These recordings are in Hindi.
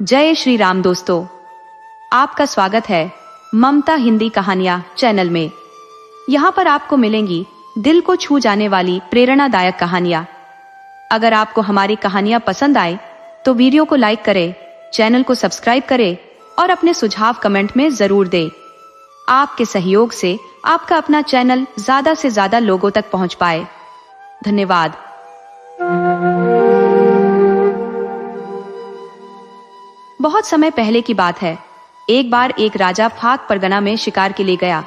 जय श्री राम दोस्तों, आपका स्वागत है ममता हिंदी कहानियां चैनल में। यहाँ पर आपको मिलेंगी दिल को छू जाने वाली प्रेरणादायक कहानियां। अगर आपको हमारी कहानियां पसंद आए तो वीडियो को लाइक करें, चैनल को सब्सक्राइब करें और अपने सुझाव कमेंट में जरूर दें। आपके सहयोग से आपका अपना चैनल ज्यादा से ज्यादा लोगों तक पहुंच पाए। धन्यवाद। बहुत समय पहले की बात है। एक बार एक राजा फाक परगना में शिकार के लिए गया।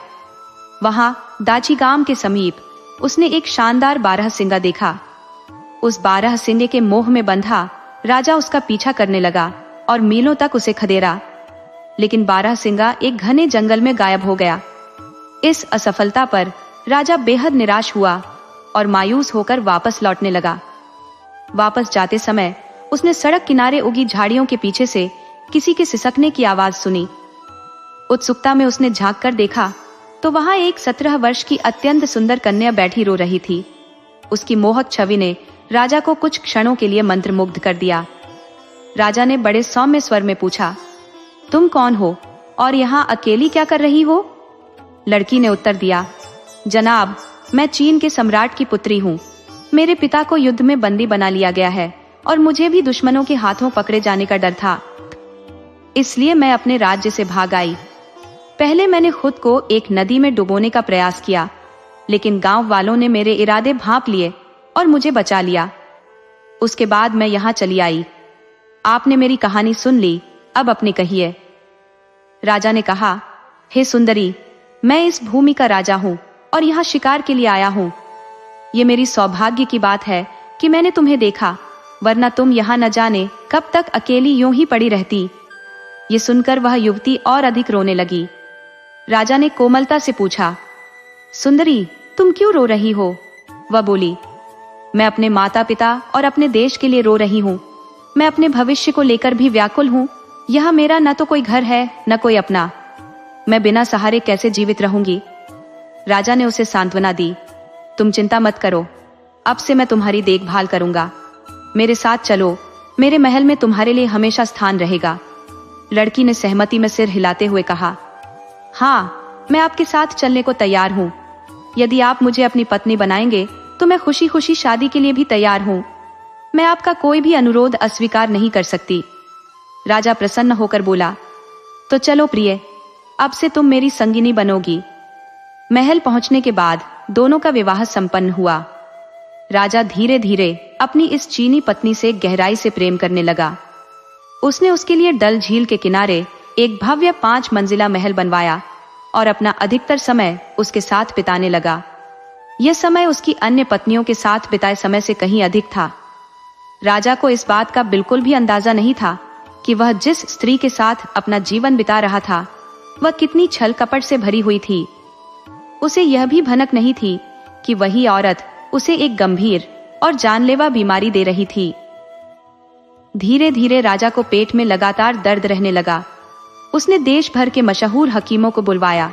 वहां दाची गांव के समीप उसने एक शानदार बारहसिंगा देखा। उस बारहसिंगे के मोह में बंधा राजा उसका पीछा करने लगा और मीलों तक उसे खदेड़ा, लेकिन बारहसिंगा एक घने जंगल में गायब हो गया। इस असफलता पर राजा बेहद निराश हुआ और मायूस होकर वापस लौटने लगा। वापस जाते समय उसने सड़क किनारे उगी झाड़ियों के पीछे से किसी के सिसकने की आवाज सुनी। उत्सुकता में उसने झांक कर देखा तो वहां एक 17 वर्ष की अत्यंत सुंदर कन्या बैठी रो रही थी। उसकी मोहक छवि ने राजा को कुछ क्षणों के लिए मंत्रमुग्ध कर दिया। राजा ने बड़े सौम्य स्वर में पूछा, तुम कौन हो और यहाँ अकेली क्या कर रही हो? लड़की ने उत्तर दिया, जनाब, मैं चीन के सम्राट की पुत्री हूँ। मेरे पिता को युद्ध में बंदी बना लिया गया है और मुझे भी दुश्मनों के हाथों पकड़े जाने का डर था, इसलिए मैं अपने राज्य से भाग आई। पहले मैंने खुद को एक नदी में डुबोने का प्रयास किया, लेकिन गांव वालों ने मेरे इरादे भांप लिए और मुझे बचा लिया। उसके बाद मैं यहाँ चली आई। आपने मेरी कहानी सुन ली, अब अपनी कहिए। राजा ने कहा, हे सुंदरी, मैं इस भूमि का राजा हूँ और यहाँ शिकार के लिए आया हूँ। ये मेरी सौभाग्य की बात है कि मैंने तुम्हें देखा, वरना तुम यहाँ न जाने कब तक अकेली यूं ही पड़ी रहती। ये सुनकर वह युवती और अधिक रोने लगी। राजा ने कोमलता से पूछा, सुंदरी, तुम क्यों रो रही हो? वह बोली, मैं अपने माता पिता और अपने देश के लिए रो रही हूँ। मैं अपने भविष्य को लेकर भी व्याकुल हूँ। यह मेरा न तो कोई घर है न कोई अपना। मैं बिना सहारे कैसे जीवित रहूंगी? राजा ने उसे सांत्वना दी, तुम चिंता मत करो, अब से मैं तुम्हारी देखभाल करूंगा। मेरे साथ चलो, मेरे महल में तुम्हारे लिए हमेशा स्थान रहेगा। लड़की ने सहमति में सिर हिलाते हुए कहा, हाँ, मैं आपके साथ चलने को तैयार हूँ। यदि आप मुझे अपनी पत्नी बनाएंगे तो मैं खुशी खुशी शादी के लिए भी तैयार हूँ। मैं आपका कोई भी अनुरोध अस्वीकार नहीं कर सकती। राजा प्रसन्न होकर बोला, तो चलो प्रिय, अब से तुम मेरी संगिनी बनोगी। महल पहुंचने के बाद दोनों का विवाह संपन्न हुआ। राजा धीरे धीरे अपनी इस चीनी पत्नी से गहराई से प्रेम करने लगा। उसने उसके लिए डल झील के किनारे एक भव्य 5 मंजिला महल बनवाया और अपना अधिकतर समय उसके साथ बिताने लगा। यह समय उसकी अन्य पत्नियों के साथ बिताए समय से कहीं अधिक था। राजा को इस बात का बिल्कुल भी अंदाजा नहीं था कि वह जिस स्त्री के साथ अपना जीवन बिता रहा था वह कितनी छल कपट से भरी हुई थी। उसे यह भी भनक नहीं थी कि वही औरत उसे एक गंभीर और जानलेवा बीमारी दे रही थी। धीरे धीरे राजा को पेट में लगातार दर्द रहने लगा। उसने देश भर के मशहूर हकीमों को बुलवाया।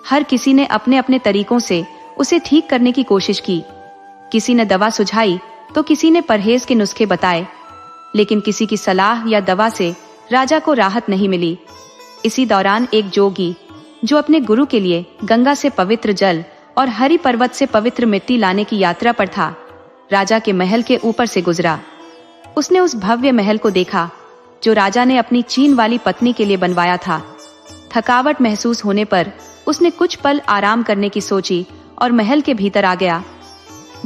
हर किसी ने अपने अपने तरीकों से उसे ठीक करने की कोशिश की। किसी ने दवा सुझाई तो किसी ने परहेज के नुस्खे बताए, लेकिन किसी की सलाह या दवा से राजा को राहत नहीं मिली। इसी दौरान एक जोगी, जो अपने गुरु के लिए गंगा से पवित्र जल और हरि पर्वत से पवित्र मिट्टी लाने की यात्रा पर था, राजा के महल के ऊपर से गुजरा। उसने उस भव्य महल को देखा जो राजा ने अपनी चीन वाली पत्नी के लिए बनवाया था। थकावट महसूस होने पर उसने कुछ पल आराम करने की सोची और महल के भीतर आ गया।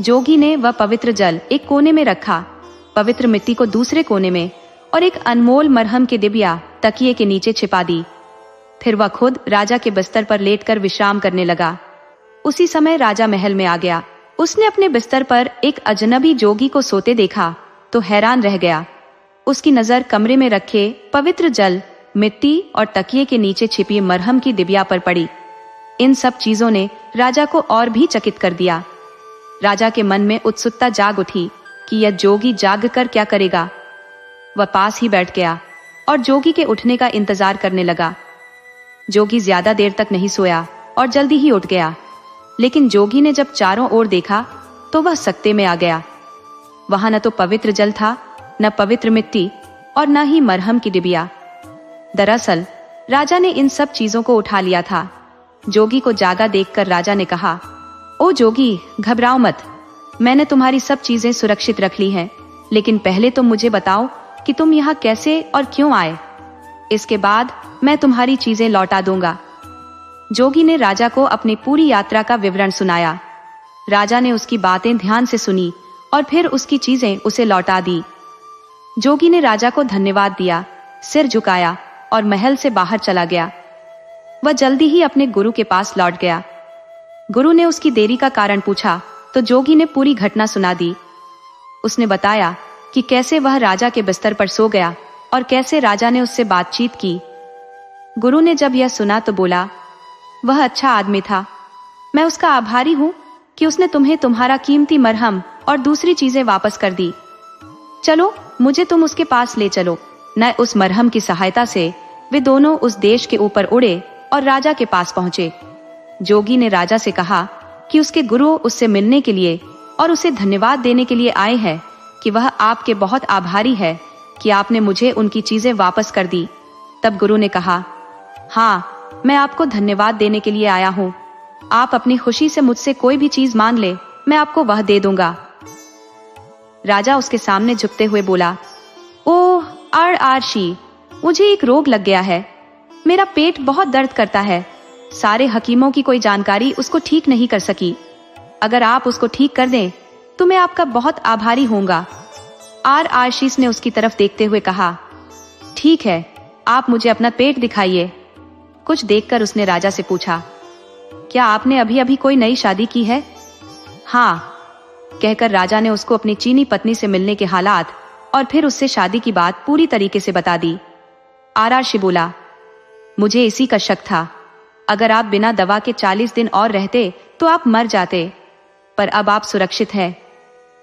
जोगी ने वह पवित्र जल एक कोने में रखा, पवित्र मिट्टी को दूसरे कोने में और एक अनमोल मरहम की डिबिया तकिए के नीचे छिपा दी। फिर वह खुद राजा के बिस्तर पर लेटकर विश्राम करने लगा। उसी समय राजा महल में आ गया। उसने अपने बिस्तर पर एक अजनबी जोगी को सोते देखा तो हैरान रह गया। उसकी नजर कमरे में रखे पवित्र जल, मिट्टी और तकिए के नीचे छिपी मरहम की डिबिया पर पड़ी। इन सब चीजों ने राजा को और भी चकित कर दिया। राजा के मन में उत्सुकता जाग उठी कि यह जोगी जाग कर क्या करेगा। वह पास ही बैठ गया और जोगी के उठने का इंतजार करने लगा। जोगी ज्यादा देर तक नहीं सोया और जल्दी ही उठ गया, लेकिन जोगी ने जब चारों ओर देखा तो वह सकते में आ गया। वहां न तो पवित्र जल था, न पवित्र मिट्टी और न ही मरहम की डिबिया। दरअसल राजा ने इन सब चीजों को उठा लिया था। जोगी को जागा देखकर राजा ने कहा, ओ जोगी, घबराओ मत, मैंने तुम्हारी सब चीजें सुरक्षित रख ली हैं, लेकिन पहले तुम मुझे बताओ कि तुम यहाँ कैसे और क्यों आए। इसके बाद मैं तुम्हारी चीजें लौटा दूंगा। जोगी ने राजा को अपनी पूरी यात्रा का विवरण सुनाया। राजा ने उसकी बातें ध्यान से सुनी और फिर उसकी चीजें उसे लौटा दी। जोगी ने राजा को धन्यवाद दिया, सिर झुकाया और महल से बाहर चला गया। वह जल्दी ही अपने गुरु के पास लौट गया। गुरु ने उसकी देरी का कारण पूछा तो जोगी ने पूरी घटना सुना दी। उसने बताया कि कैसे वह राजा के बिस्तर पर सो गया और कैसे राजा ने उससे बातचीत की। गुरु ने जब यह सुना तो बोला, वह अच्छा आदमी था, मैं उसका आभारी हूं कि उसने तुम्हें तुम्हारा कीमती मरहम और दूसरी चीजें वापस कर दी। चलो, मुझे तुम उसके पास ले चलो। न उस मरहम की सहायता से वे दोनों उस देश के ऊपर उड़े और राजा के पास पहुंचे। जोगी ने राजा से कहा कि उसके गुरु उससे मिलने के लिए और उसे धन्यवाद देने के लिए आए हैं, कि वह आपके बहुत आभारी है कि आपने मुझे उनकी चीजें वापस कर दी। तब गुरु ने कहा, हाँ, मैं आपको धन्यवाद देने के लिए आया हूँ। आप अपनी खुशी से मुझसे कोई भी चीज मांग ले, मैं आपको वह दे दूंगा। राजा उसके सामने झुकते हुए बोला, ओह आरशी, मुझे एक रोग लग गया है, मेरा पेट बहुत दर्द करता है। सारे हकीमों की कोई जानकारी उसको ठीक नहीं कर सकी। अगर आप उसको ठीक कर दें तो मैं आपका बहुत आभारी होऊंगा। आरशीस ने उसकी तरफ देखते हुए कहा, ठीक है, आप मुझे अपना पेट दिखाइए। कुछ देखकर उसने राजा से पूछा, क्या आपने अभी अभी कोई नई शादी की है? हाँ, कहकर राजा ने उसको अपनी चीनी पत्नी से मिलने के हालात और फिर उससे शादी की बात पूरी तरीके से बता दी। आरशी बोला, मुझे इसी का शक था, अगर आप बिना दवा के 40 दिन और रहते तो आप मर जाते, पर अब आप सुरक्षित हैं,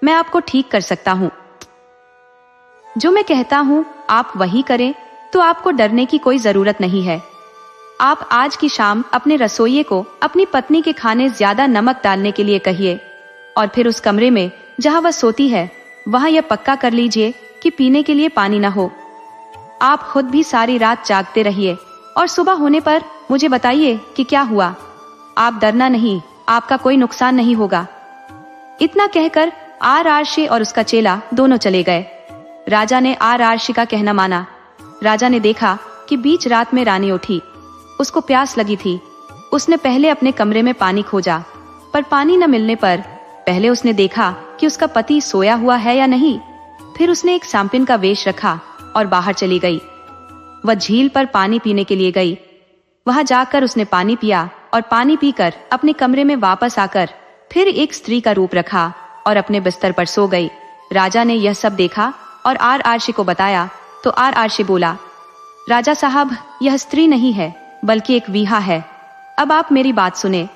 मैं आपको ठीक कर सकता हूं। जो मैं कहता हूं आप वही करें, तो आपको डरने की कोई जरूरत नहीं है। आप आज की शाम अपने रसोइये को अपनी पत्नी के खाने ज्यादा नमक डालने के लिए कहिए और फिर उस कमरे में जहां वह सोती है वहां यह पक्का कर लीजिए कि पीने के लिए पानी न हो। आप खुद भी सारी रात जागते रहिए और सुबह होने पर मुझे बताइए कि क्या हुआ। आप डरना नहीं, आपका कोई नुकसान नहीं होगा। इतना कहकर आरशी और उसका चेला दोनों चले गए। राजा ने आरशी का कहना माना। राजा ने देखा कि बीच रात में रानी उठी, उसको प्यास लगी थी। उसने पहले अपने कमरे में पानी खोजा, पर पानी न मिलने पर पहले उसने देखा कि उसका पति सोया हुआ है या नहीं। फिर उसने एक सांपिन का वेश रखा और बाहर चली गई। वह झील पर पानी पीने के लिए गई। वहां जाकर उसने पानी पिया और पानी पीकर अपने कमरे में वापस आकर फिर एक स्त्री का रूप रखा और अपने बिस्तर पर सो गई। राजा ने यह सब देखा और आरशी को बताया तो आरशी बोला, राजा साहब, यह स्त्री नहीं है बल्कि एक वीहा है। अब आप मेरी बात सुने।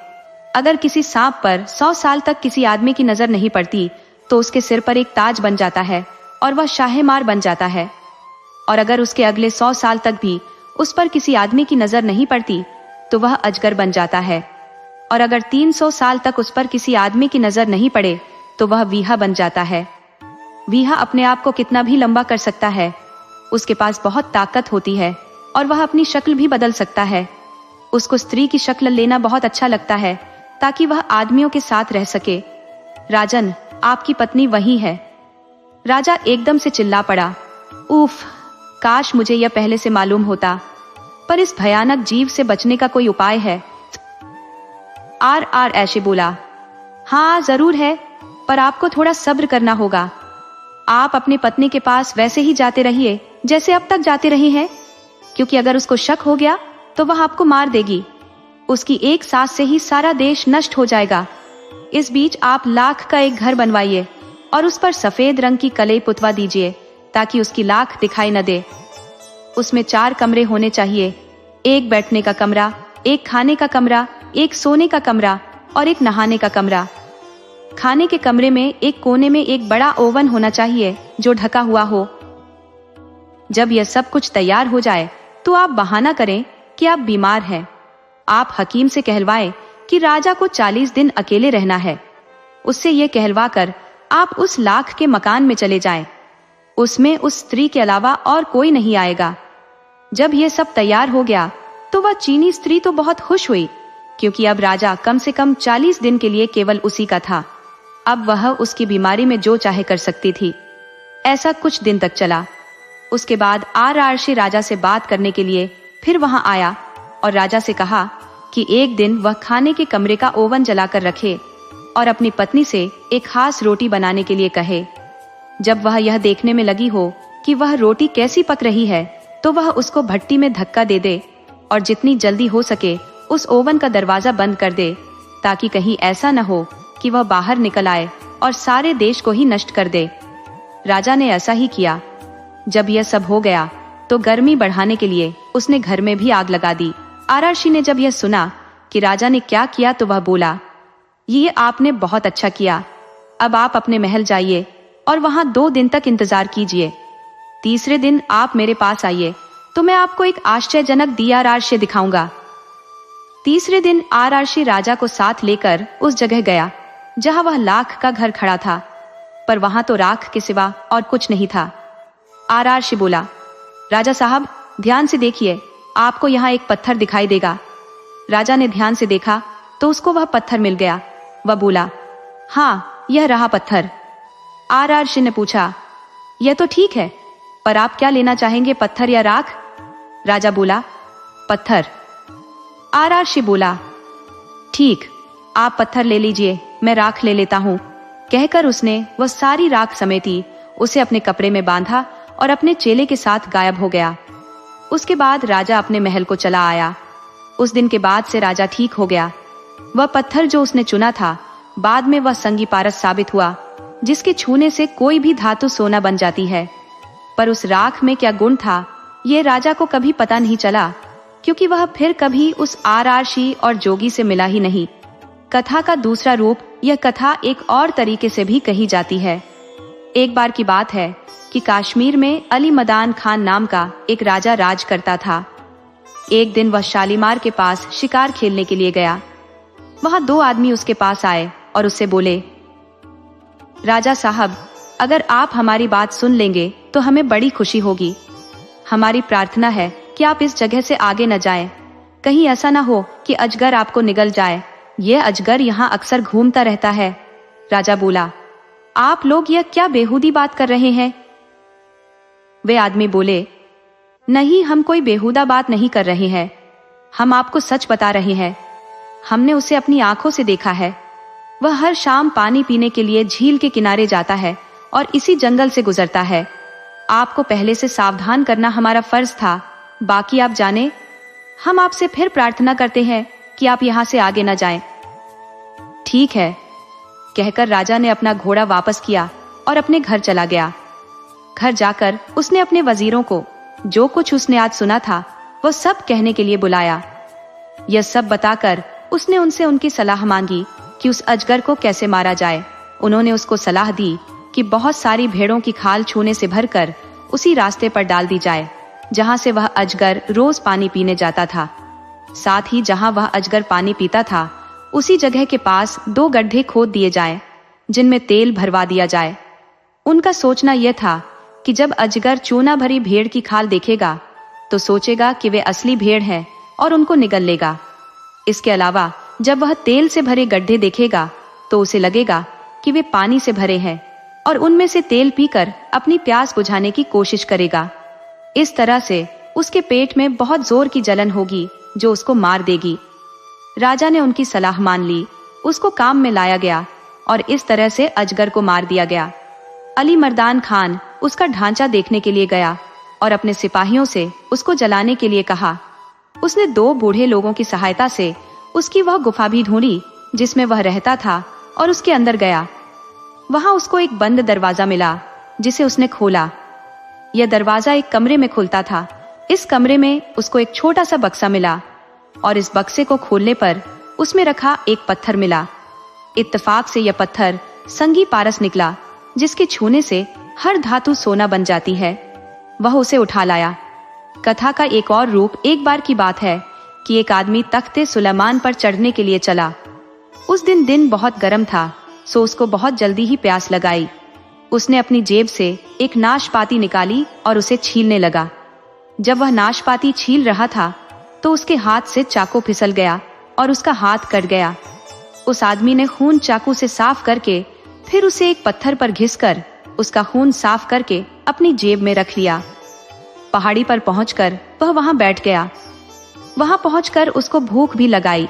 अगर किसी सांप पर 100 साल तक किसी आदमी की नजर नहीं पड़ती तो उसके सिर पर एक ताज बन जाता है और वह शाहेमार बन जाता है। और अगर उसके अगले 100 साल तक भी उस पर किसी आदमी की नजर नहीं पड़ती तो वह अजगर बन जाता है। और अगर 300 साल तक उस पर किसी आदमी की नजर नहीं पड़े तो वह वीहा बन जाता है। वीहा अपने आप को कितना भी लंबा कर सकता है, उसके पास बहुत ताकत होती है और वह अपनी शक्ल भी बदल सकता है। उसको स्त्री की शक्ल लेना बहुत अच्छा लगता है ताकि वह आदमियों के साथ रह सके। राजन, आपकी पत्नी वही है। राजा एकदम से चिल्ला पड़ा, उफ, काश मुझे यह पहले से मालूम होता, पर इस भयानक जीव से बचने का कोई उपाय है? ऐसे बोला, हाँ जरूर है, पर आपको थोड़ा सब्र करना होगा। आप अपनी पत्नी के पास वैसे ही जाते रहिए जैसे अब तक जाते रहे हैं, क्योंकि अगर उसको शक हो गया तो वह आपको मार देगी। उसकी एक सांस से ही सारा देश नष्ट हो जाएगा। इस बीच आप लाख का एक घर बनवाइए और उस पर सफेद रंग की कलई पुतवा दीजिए ताकि उसकी लाख दिखाई न दे। उसमें 4 कमरे होने चाहिए, एक बैठने का कमरा, एक खाने का कमरा, एक सोने का कमरा और एक नहाने का कमरा। खाने के कमरे में एक कोने में एक बड़ा ओवन होना चाहिए जो ढका हुआ हो। जब यह सब कुछ तैयार हो जाए तो आप बहाना करें कि आप बीमार हैं। आप हकीम से कहलवाएं कि राजा को 40 दिन अकेले रहना है। उससे यह कहलवा कर आप उस लाख के मकान में चले जाएं। उसमें उस स्त्री के अलावा और कोई नहीं आएगा। जब यह सब तैयार हो गया तो वह चीनी स्त्री तो बहुत खुश हुई, क्योंकि अब राजा कम से कम 40 दिन के लिए केवल उसी का था। अब वह उसकी बीमारी में जो चाहे कर सकती थी। ऐसा कुछ दिन तक चला। उसके बाद आरार्शी राजा से बात करने के लिए फिर वहां आया और राजा से कहा कि एक दिन वह खाने के कमरे का ओवन जलाकर रखे और अपनी पत्नी से एक खास रोटी बनाने के लिए कहे। जब वह यह देखने में लगी हो कि वह रोटी कैसी पक रही है, तो वह उसको भट्टी में धक्का दे दे और जितनी जल्दी हो सके उस ओवन का दरवाजा बंद कर दे, ताकि कहीं ऐसा न हो कि वह बाहर निकल आए और सारे देश को ही नष्ट कर दे। राजा ने ऐसा ही किया। जब यह सब हो गया तो गर्मी बढ़ाने के लिए उसने घर में भी आग लगा दी। आरार्शी ने जब यह सुना कि राजा ने क्या किया तो वह बोला, ये आपने बहुत अच्छा किया। अब आप अपने महल जाइए और वहां 2 दिन तक इंतजार कीजिए। तीसरे दिन आप मेरे पास आइए तो मैं आपको एक आश्चर्यजनक दिया राजस्य दिखाऊंगा। तीसरे दिन आरार्शी राजा को साथ लेकर उस जगह गया जहां वह लाख का घर खड़ा था, पर वहां तो राख के सिवा और कुछ नहीं था। आरार्शी बोला, राजा साहब ध्यान से देखिए, आपको यहाँ एक पत्थर दिखाई देगा। राजा ने ध्यान से देखा तो उसको वह पत्थर मिल गया। वह बोला, हाँ यह रहा पत्थर। आरार्शी ने पूछा, यह तो ठीक है, पर आप क्या लेना चाहेंगे, पत्थर या राख? राजा बोला, पत्थर। आरार्शी बोला, ठीक, आप पत्थर ले लीजिए, मैं राख ले लेता हूँ। कहकर उसने वह सारी राख समेटी, उसे अपने कपड़े में बांधा और अपने चेले के साथ गायब हो गया। उसके बाद राजा अपने महल को चला आया। उस दिन के बाद से राजा ठीक हो गया। वह पत्थर जो उसने चुना था, बाद में वह संगी पारस साबित हुआ, जिसके छूने से कोई भी धातु सोना बन जाती है। पर उस राख में क्या गुण था, ये राजा को कभी पता नहीं चला, क्योंकि वह फिर कभी उस आरार्शी और जोगी से मिला ही नहीं। कथा का दूसरा रूप, यह कथा एक और तरीके से भी कही जाती है। एक बार की बात है कि कश्मीर में अली मदान खान नाम का एक राजा राज करता था। एक दिन वह शालीमार के पास शिकार खेलने के लिए गया। वहां 2 आदमी उसके पास आए और उससे बोले, राजा साहब, अगर आप हमारी बात सुन लेंगे तो हमें बड़ी खुशी होगी। हमारी प्रार्थना है कि आप इस जगह से आगे न जाएं। कहीं ऐसा ना हो कि अजगर आपको निगल जाए। यह अजगर यहाँ अक्सर घूमता रहता है। राजा बोला, आप लोग यह क्या बेहूदी बात कर रहे हैं? वे आदमी बोले, नहीं, हम कोई बेहुदा बात नहीं कर रहे हैं, हम आपको सच बता रहे हैं। हमने उसे अपनी आंखों से देखा है। वह हर शाम पानी पीने के लिए झील के किनारे जाता है और इसी जंगल से गुजरता है। आपको पहले से सावधान करना हमारा फर्ज था। बाकी आप जाने, हम आपसे फिर प्रार्थना करते हैं कि आप यहाँ से आगे न जाएं। ठीक है, कहकर राजा ने अपना घोड़ा वापस किया और अपने घर चला गया। घर जाकर उसने अपने वजीरों को जो कुछ उसने आज सुना था वह सब कहने के लिए बुलाया। यह सब बताकर उसने उनसे उनकी सलाह मांगी कि उस अजगर को कैसे मारा जाए। उन्होंने उसको सलाह दी कि बहुत सारी भेड़ों की खाल छूने से भरकर उसी रास्ते पर डाल दी जाए जहां से वह अजगर रोज पानी पीने जाता था। साथ ही जहां वह अजगर पानी पीता था, उसी जगह के पास 2 गड्ढे खोद दिए जाएं, जिनमें तेल भरवा दिया जाए। उनका सोचना यह था कि जब अजगर चूना भरी भेड़ की खाल देखेगा तो सोचेगा कि वे असली भेड़ हैं और उनको निगल लेगा। इसके अलावा जब वह तेल से भरे गड्ढे देखेगा तो उसे लगेगा कि वे पानी से भरे हैं और उनमें से तेल पीकर अपनी प्यास बुझाने की कोशिश करेगा। इस तरह से उसके पेट में बहुत जोर की जलन होगी जो उसको मार देगी। राजा ने उनकी सलाह मान ली। उसको काम में लाया गया और इस तरह से अजगर को मार दिया गया। अली मर्दान खान उसका ढांचा देखने के लिए गया और अपने सिपाहियों से उसको जलाने के लिए कहा। उसने 2 बूढ़े लोगों की सहायता से उसकी वह गुफा भी ढूंढी जिसमें वह रहता था और उसके अंदर गया। वहां उसको एक बंद दरवाजा मिला जिसे उसने खोला। यह दरवाजा एक कमरे में खुलता था। इस कमरे में उसको एक छोटा सा बक्सा मिला और इस बक्से को खोलने पर उसमें रखा एक पत्थर मिला। इत्तेफाक से यह पत्थर संगी पारस निकला, जिसके छूने से हर धातु सोना बन जाती है। वह उसे उठा लाया। कथा का एक और रूप, एक बार की बात है कि एक आदमी तख्ते सुलेमान पर चढ़ने के लिए चला। उस दिन बहुत गर्म था, सो उसको बहुत जल्दी ही प्यास लगाई। उसने अपनी जेब से एक नाशपाती निकाली और उसे छीलने लगा। जब वह नाशपाती छील रहा था तो उसके हाथ से चाकू फिसल गया और उसका हाथ कट गया। उस आदमी ने खून चाकू से साफ करके फिर उसे एक पत्थर पर घिसकर उसका खून साफ करके अपनी जेब में रख लिया। पहाड़ी पर पहुंचकर वह वहां बैठ गया। वहां पहुंचकर उसको भूख भी लगाई,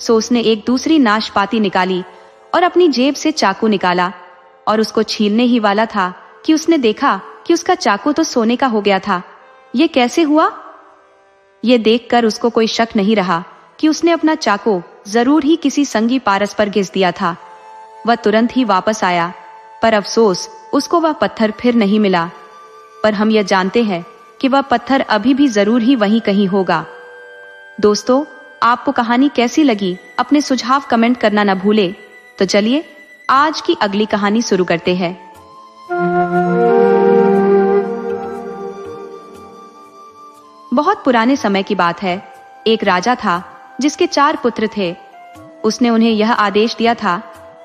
सो उसने एक दूसरी नाशपाती निकाली और अपनी जेब से चाकू निकाला और उसको छीलने ही वाला था कि उसने देखा कि उसका चाकू तो सोने का हो गया था। ये कैसे हुआ? ये देखकर उसको कोई शक नहीं रहा कि उसने अपना चाकू जरूर ही किसी संगी पारस पर घिस दिया था। वह तुरंत ही वापस आया, पर अफसोस उसको वह पत्थर फिर नहीं मिला। पर हम यह जानते हैं कि वह पत्थर अभी भी जरूर ही वहीं कहीं होगा। दोस्तों, आपको कहानी कैसी लगी अपने सुझाव कमेंट करना न भूले। तो चलिए आज की अगली कहानी शुरू करते हैं। बहुत पुराने समय की बात है। एक राजा था जिसके 4 पुत्र थे। उसने उन्हें यह आदेश दिया था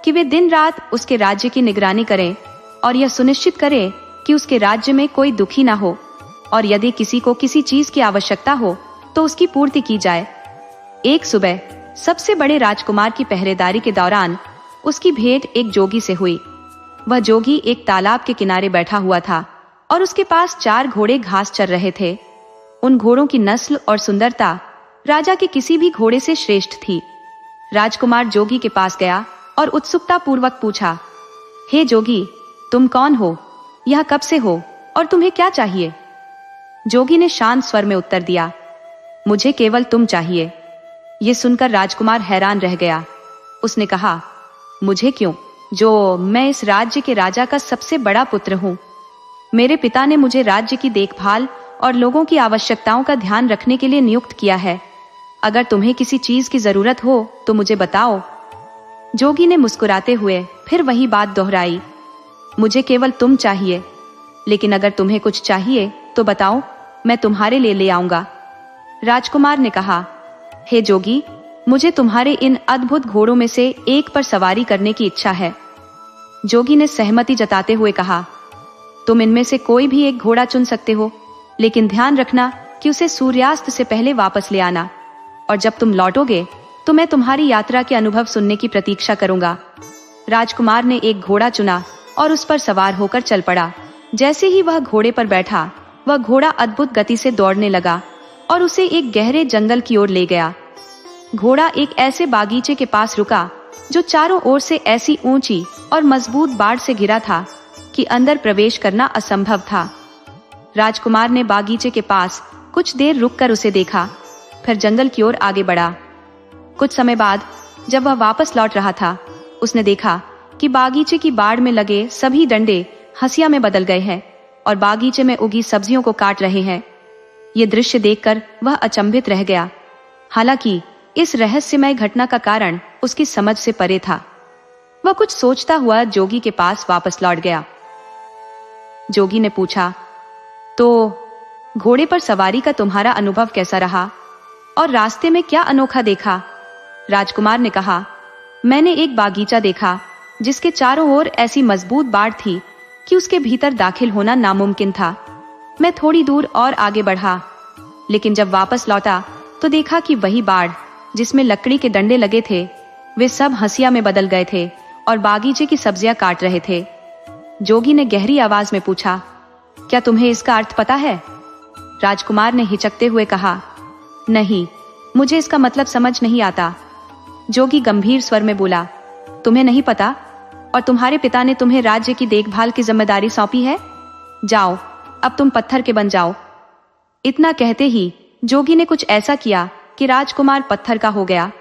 कि वे दिन रात उसके राज्य की निगरानी करें और यह सुनिश्चित करें कि उसके राज्य में कोई दुखी ना हो, और यदि किसी को किसी चीज की आवश्यकता हो तो उसकी पूर्ति की जाए। एक सुबह सबसे बड़े राजकुमार की पहरेदारी के दौरान उसकी भेंट एक जोगी से हुई। वह जोगी एक तालाब के किनारे बैठा हुआ था और उसके पास 4 घोड़े घास चर रहे थे। उन घोड़ों की नस्ल और सुंदरता राजा के किसी भी घोड़े से श्रेष्ठ थी। राजकुमार जोगी के पास गया और उत्सुकता पूर्वक पूछा, हे जोगी, तुम कौन हो? यह कब से हो और तुम्हें क्या चाहिए? जोगी ने शांत स्वर में उत्तर दिया, मुझे केवल तुम चाहिए। ये सुनकर राजकुमार हैरान रह गया। उसने कहा, मुझे क्यों, जो मैं इस राज्य के राजा का सबसे बड़ा पुत्र हूँ। मेरे पिता ने मुझे राज्य की देखभाल और लोगों की आवश्यकताओं का ध्यान रखने के लिए नियुक्त किया है। अगर तुम्हें किसी चीज की जरूरत हो तो मुझे बताओ। जोगी ने मुस्कुराते हुए फिर वही बात दोहराई, मुझे केवल तुम चाहिए, लेकिन अगर तुम्हें कुछ चाहिए तो बताओ, मैं तुम्हारे लिए ले आऊंगा। राजकुमार ने कहा, हे जोगी, मुझे तुम्हारे इन अद्भुत घोड़ों में से एक पर सवारी करने की इच्छा है। जोगी ने सहमति जताते हुए कहा, तुम इनमें से कोई भी एक घोड़ा चुन सकते हो, लेकिन ध्यान रखना कि उसे सूर्यास्त से पहले वापस ले आना, और जब तुम लौटोगे तो मैं तुम्हारी यात्रा के अनुभव सुनने की प्रतीक्षा करूंगा। राजकुमार ने एक घोड़ा चुना और उस पर सवार होकर चल पड़ा। जैसे ही वह घोड़े पर बैठा, वह घोड़ा अद्भुत गति से दौड़ने लगा और उसे एक गहरे जंगल की ओर ले गया। घोड़ा एक ऐसे बागीचे के पास रुका जो चारों ओर से ऐसी ऊंची और मजबूत बाड़ से घिरा था कि अंदर प्रवेश करना असंभव था। राजकुमार ने बागीचे के पास कुछ देर रुककर उसे देखा, फिर जंगल की ओर आगे बढ़ा। कुछ समय बाद जब वह वापस लौट रहा था, उसने देखा कि बागीचे की बाड़ में लगे सभी डंडे हंसिया में बदल गए हैं और बागीचे में उगी सब्जियों को काट रहे हैं। ये दृश्य देखकर वह अचंभित रह गया। हालांकि इस रहस्यमय घटना का कारण उसकी समझ से परे था। वह कुछ सोचता हुआ जोगी के पास वापस लौट गया। जोगी ने पूछा, तो घोड़े पर सवारी का तुम्हारा अनुभव कैसा रहा और रास्ते में क्या अनोखा देखा? राजकुमार ने कहा, मैंने एक बागीचा देखा जिसके चारों ओर ऐसी मजबूत बाड़ थी कि उसके भीतर दाखिल होना नामुमकिन था। मैं थोड़ी दूर और आगे बढ़ा, लेकिन जब वापस लौटा तो देखा कि वही बाड़ जिसमें लकड़ी के डंडे लगे थे, वे सब हंसिया में बदल गए थे और बागीचे की सब्जियां काट रहे थे। जोगी ने गहरी आवाज में पूछा, क्या तुम्हें इसका अर्थ पता है? राजकुमार ने हिचकते हुए कहा, नहीं, मुझे इसका मतलब समझ नहीं आता। जोगी गंभीर स्वर में बोला, तुम्हें नहीं पता और तुम्हारे पिता ने तुम्हें राज्य की देखभाल की जिम्मेदारी सौंपी है? जाओ, अब तुम पत्थर के बन जाओ। इतना कहते ही जोगी ने कुछ ऐसा किया कि राजकुमार पत्थर का हो गया।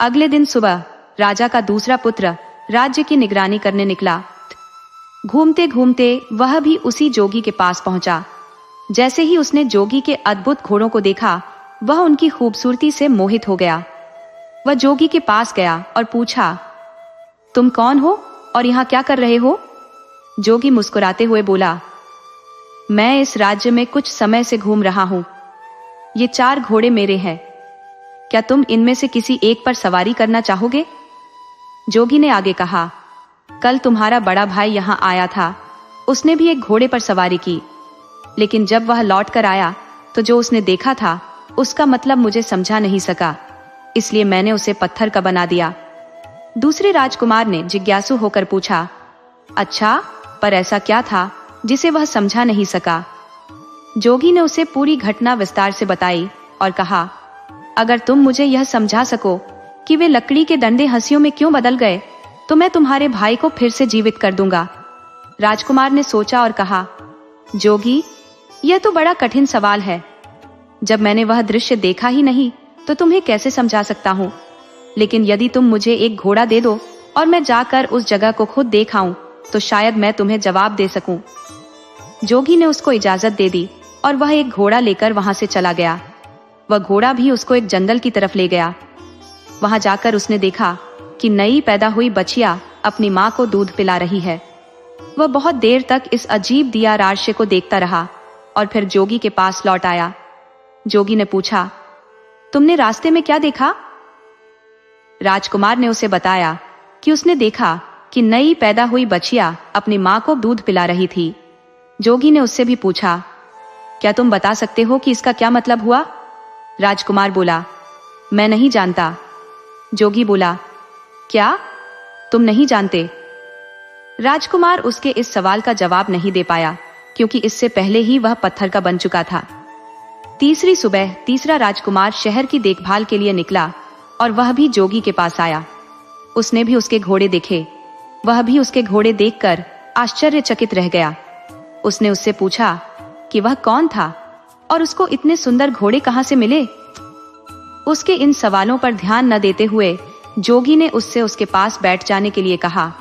अगले दिन सुबह राजा का दूसरा पुत्र राज्य की निगरानी करने निकला। घूमते घूमते वह भी उसी जोगी के पास पहुंचा। जैसे ही उसने जोगी के अद्भुत घोड़ों को देखा, वह उनकी खूबसूरती से मोहित हो गया। वह जोगी के पास गया और पूछा, तुम कौन हो और यहाँ क्या कर रहे हो? जोगी मुस्कुराते हुए बोला, मैं इस राज्य में कुछ समय से घूम रहा हूं। ये 4 घोड़े मेरे हैं। क्या तुम इनमें से किसी एक पर सवारी करना चाहोगे? जोगी ने आगे कहा, कल तुम्हारा बड़ा भाई यहाँ आया था, उसने भी एक घोड़े पर सवारी की, लेकिन जब वह लौट कर आया तो जो उसने देखा था उसका मतलब मुझे समझा नहीं सका, इसलिए मैंने उसे पत्थर का बना दिया। दूसरे राजकुमार ने जिज्ञासु होकर पूछा, अच्छा, पर ऐसा क्या था जिसे वह समझा नहीं सका? जोगी ने उसे पूरी घटना विस्तार से बताई और कहा, अगर तुम मुझे यह समझा सको कि वे लकड़ी के डंडे हंसियों में क्यों बदल गए, तो मैं तुम्हारे भाई को फिर से जीवित कर दूंगा। राजकुमार ने सोचा और कहा, जोगी, यह तो बड़ा कठिन सवाल है। जब मैंने वह दृश्य देखा ही नहीं तो तुम्हें कैसे समझा सकता हूँ, लेकिन यदि तुम मुझे एक घोड़ा दे दो और मैं जाकर उस जगह को खुद देख आऊं तो शायद मैं तुम्हें जवाब दे सकूं। जोगी ने उसको इजाजत दे दी और वह एक घोड़ा लेकर वहां से चला गया। वह घोड़ा भी उसको एक जंगल की तरफ ले गया। वहां जाकर उसने देखा कि नई पैदा हुई बछिया अपनी माँ को दूध पिला रही है। वह बहुत देर तक इस अजीब दिया राशि को देखता रहा और फिर जोगी के पास लौट आया। जोगी ने पूछा, तुमने रास्ते में क्या देखा? राजकुमार ने उसे बताया कि उसने देखा कि नई पैदा हुई बछिया अपनी माँ को दूध पिला रही थी। जोगी ने उससे भी पूछा, क्या तुम बता सकते हो कि इसका क्या मतलब हुआ? राजकुमार बोला, मैं नहीं जानता। जोगी बोला, क्या तुम नहीं जानते? राजकुमार उसके इस सवाल का जवाब नहीं दे पाया, क्योंकि इससे पहले ही वह पत्थर का बन चुका था। तीसरी सुबह तीसरा राजकुमार शहर की देखभाल के लिए निकला और वह भी जोगी के पास आया। उसने भी उसके घोड़े देखे। वह भी उसके घोड़े देखकर आश्चर्यचकित रह गया। उसने उससे पूछा कि वह कौन था और उसको इतने सुंदर घोड़े कहां से मिले। उसके इन सवालों पर ध्यान न देते हुए जोगी ने उससे उसके पास बैठ जाने के लिए कहा।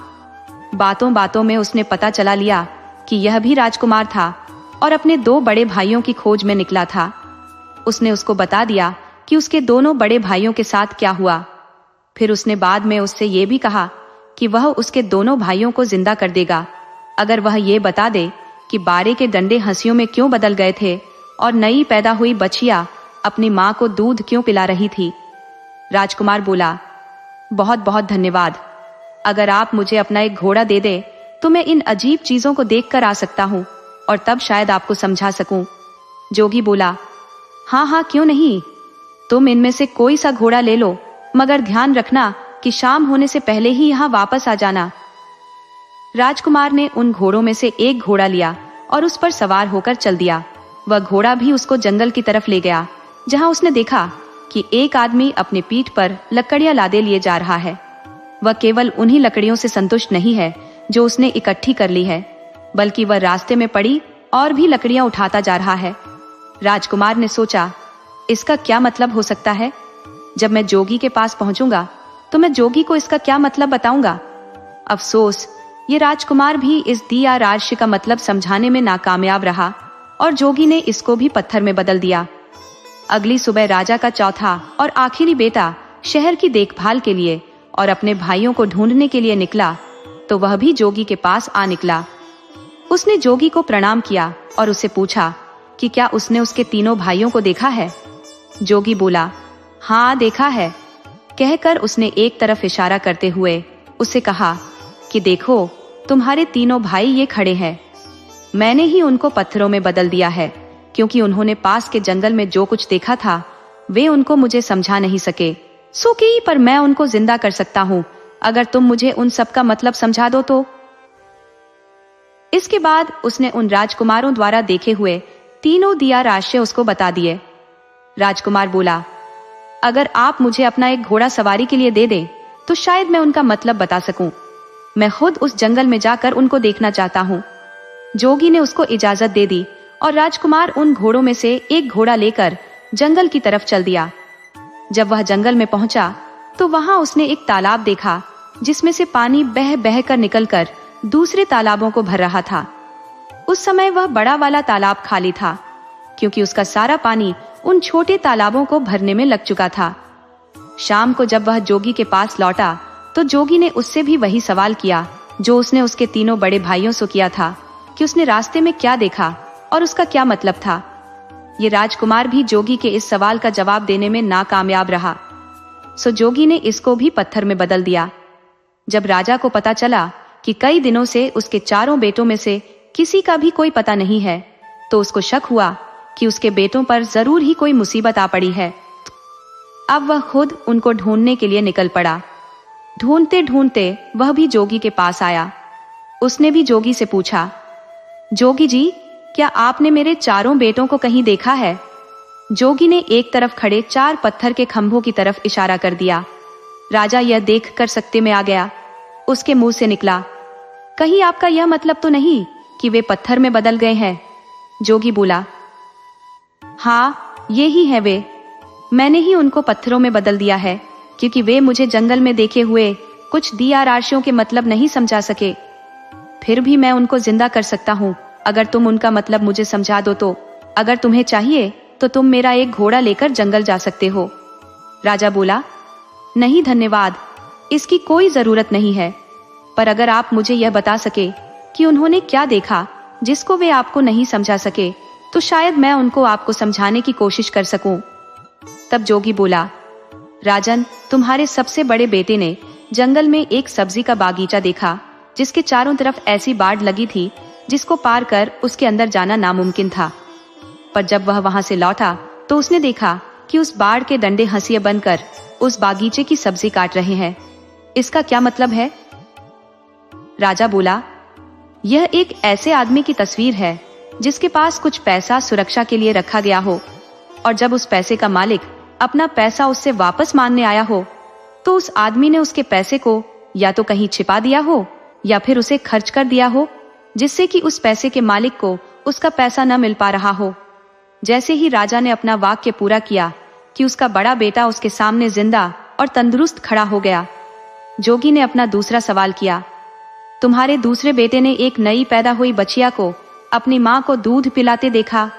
बातों बातों में उसने पता चला लिया कि यह भी राजकुमार था और अपने दो बड़े भाइयों की खोज में निकला था। उसने उसको बता दिया कि उसके दोनों बड़े भाइयों के साथ क्या हुआ। फिर उसने बाद में उससे ये भी कहा कि वह उसके दोनों भाइयों को जिंदा कर देगा अगर वह ये बता दे कि बारे के डंडे हंसियों में क्यों बदल गए थे और नई पैदा हुई बछिया अपनी माँ को दूध क्यों पिला रही थी। राजकुमार बोला, बहुत बहुत धन्यवाद। अगर आप मुझे अपना एक घोड़ा दे दे तो मैं इन अजीब चीजों को देख कर आ सकता हूँ और तब शायद आपको समझा सकूं। जोगी बोला, हाँ हाँ, क्यों नहीं, तुम इनमें से कोई सा घोड़ा ले लो, मगर ध्यान रखना कि शाम होने से पहले ही यहाँ वापस आ जाना। राजकुमार ने उन घोड़ों में से एक घोड़ा लिया और उस पर सवार होकर चल दिया। वह घोड़ा भी उसको जंगल की तरफ ले गया, जहाँ उसने देखा कि एक आदमी अपने पीठ पर लकड़ियां लादे लिए जा रहा है। वह केवल उन्हीं लकड़ियों से संतुष्ट नहीं है जो उसने इकट्ठी कर ली है, बल्कि वह रास्ते में पड़ी और भी लकड़ियां उठाता जा रहा है। राजकुमार ने सोचा, इसका क्या मतलब हो सकता है? जब मैं जोगी के पास पहुंचूंगा तो मैं जोगी को इसका क्या मतलब बताऊंगा। अफसोस, ये राजकुमार भी इस दिया राशि का मतलब समझाने में नाकामयाब रहा और जोगी ने इसको भी पत्थर में बदल दिया। अगली सुबह राजा का चौथा और आखिरी बेटा शहर की देखभाल के लिए और अपने भाइयों को ढूंढने के लिए निकला, तो वह भी जोगी के पास आ निकला। उसने जोगी को प्रणाम किया और उससे पूछा कि क्या उसने उसके तीनों भाइयों को देखा है। जोगी बोला, हाँ देखा है। कहकर उसने एक तरफ इशारा करते हुए उससे कहा कि देखो, तुम्हारे तीनों भाई ये खड़े हैं। मैंने ही उनको पत्थरों में बदल दिया है, क्योंकि उन्होंने पास के जंगल में जो कुछ देखा था वे उनको मुझे समझा नहीं सके। सुकी पर मैं उनको जिंदा कर सकता हूँ अगर तुम मुझे उन सब का मतलब समझा दो तो। इसके बाद उसने उन राजकुमारों द्वारा देखे हुए तीनों दिया राशि उसको बता दिए। राजकुमार बोला, अगर आप मुझे अपना एक घोड़ा सवारी के लिए दे दें तो शायद मैं उनका मतलब बता सकूं। मैं खुद उस जंगल में जाकर उनको देखना चाहता हूँ। जोगी ने उसको इजाजत दे दी और राजकुमार उन घोड़ों में से एक घोड़ा लेकर जंगल की तरफ चल दिया। जब वह जंगल में पहुंचा तो वहां उसने एक तालाब देखा जिसमें से पानी बह बह कर निकलकर दूसरे तालाबों को भर रहा था। उस समय वह बड़ा वाला तालाब खाली था, क्योंकि उसका सारा पानी उन छोटे तालाबों को भरने में लग चुका था। शाम को जब वह जोगी के पास लौटा तो जोगी ने उससे भी वही सवाल किया जो उसने उसके तीनों बड़े भाइयों से किया था कि उसने रास्ते में क्या देखा और उसका क्या मतलब था। ये राजकुमार भी जोगी के इस सवाल का जवाब देने में नाकामयाब रहा, सो जोगी ने इसको भी पत्थर में बदल दिया। जब राजा को पता चला कि कई दिनों से उसके चारों बेटों में से किसी का भी कोई पता नहीं है, तो उसको शक हुआ कि उसके बेटों पर जरूर ही कोई मुसीबत आ पड़ी है। अब वह खुद उनको ढूंढने के लिए निकल पड़ा। ढूंढते ढूंढते वह भी जोगी के पास आया। उसने भी जोगी से पूछा, जोगी जी, क्या आपने मेरे चारों बेटों को कहीं देखा है? जोगी ने एक तरफ खड़े 4 पत्थर के खंभों की तरफ इशारा कर दिया। राजा यह देखकर सकते में आ गया। उसके मुंह से निकला, कहीं आपका यह मतलब तो नहीं कि वे पत्थर में बदल गए हैं? जोगी बोला, हाँ, ये ही है वे। मैंने ही उनको पत्थरों में बदल दिया है, क्योंकि वे मुझे जंगल में देखे हुए कुछ दिया राशियों के मतलब नहीं समझा सके। फिर भी मैं उनको जिंदा कर सकता हूँ, अगर तुम उनका मतलब मुझे समझा दो तो। अगर तुम्हें चाहिए तो तुम मेरा एक घोड़ा लेकर जंगल जा सकते हो। राजा बोला, नहीं धन्यवाद, इसकी कोई जरूरत नहीं है। पर अगर आप मुझे यह बता सके कि उन्होंने क्या देखा जिसको वे आपको नहीं समझा सके, तो शायद मैं उनको आपको समझाने की कोशिश कर सकूं। तब जोगी बोला, राजन, तुम्हारे सबसे बड़े बेटे ने जंगल में एक सब्जी का बागीचा देखा, जिसके चारों तरफ ऐसी बाड़ लगी थी जिसको पार कर उसके अंदर जाना नामुमकिन था। पर जब वह वहां से लौटा तो उसने देखा कि उस बाड़ के डंडे हंसिए बनकर उस बागीचे की सब्जी काट रहे हैं। इसका क्या मतलब है? राजा बोला, यह एक ऐसे आदमी की तस्वीर है जिसके पास कुछ पैसा सुरक्षा के लिए रखा गया हो, और जब उस पैसे का मालिक अपना पैसा उससे वापस मांगने आया हो, तो उस आदमी ने उसके पैसे को या तो कहीं छिपा दिया हो या फिर उसे खर्च कर दिया हो, जिससे कि उस पैसे के मालिक को उसका पैसा न मिल पा रहा हो। जैसे ही राजा ने अपना वाक्य पूरा किया कि उसका बड़ा बेटा उसके सामने जिंदा और तंदुरुस्त खड़ा हो गया, जोगी ने अपना दूसरा सवाल किया, तुम्हारे दूसरे बेटे ने एक नई पैदा हुई बच्चिया को अपनी माँ को दूध पिलाते देखा,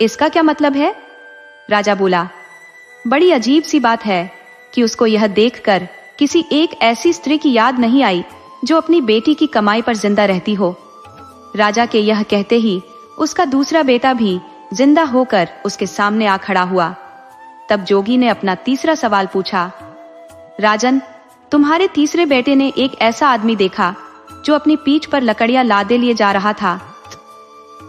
इसका क्या मतलब है? राजा बोला, बड़ी अजीब सी बात है कि उसको यह देखकर किसी एक ऐसी स्त्री की याद नहीं आई जो अपनी बेटी की कमाई पर जिंदा रहती हो। राजा के यह कहते ही उसका दूसरा बेटा भी जिंदा होकर उसके सामने आ खड़ा हुआ। तब जोगी ने अपना तीसरा सवाल पूछा, राजन, तुम्हारे तीसरे बेटे ने एक ऐसा आदमी देखा जो अपनी पीठ पर लकड़ियां लादे लिए जा रहा था।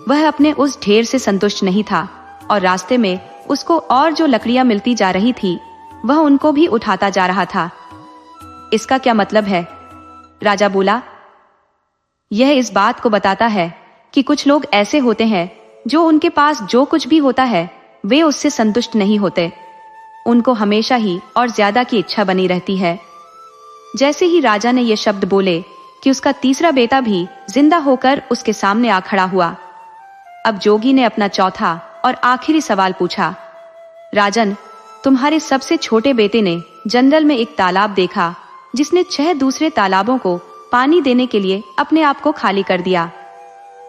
वह अपने उस ढेर से संतुष्ट नहीं था और रास्ते में उसको और जो लकड़ियां मिलती जा रही थी वह उनको भी उठाता जा रहा था। इसका क्या मतलब है? राजा बोला, यह इस बात को बताता है कि कुछ लोग ऐसे होते हैं जो उनके पास जो कुछ भी होता है वे उससे संतुष्ट नहीं होते। उनको हमेशा ही और ज्यादा की इच्छा बनी रहती है। जैसे ही राजा ने ये शब्द बोले कि उसका तीसरा बेटा भी जिंदा होकर उसके सामने आ खड़ा हुआ। अब जोगी ने अपना चौथा और आखिरी सवाल पूछा, राजन, तुम्हारे सबसे छोटे बेटे ने जंगल में एक तालाब देखा जिसने 6 दूसरे तालाबों को पानी देने के लिए अपने आप को खाली कर दिया।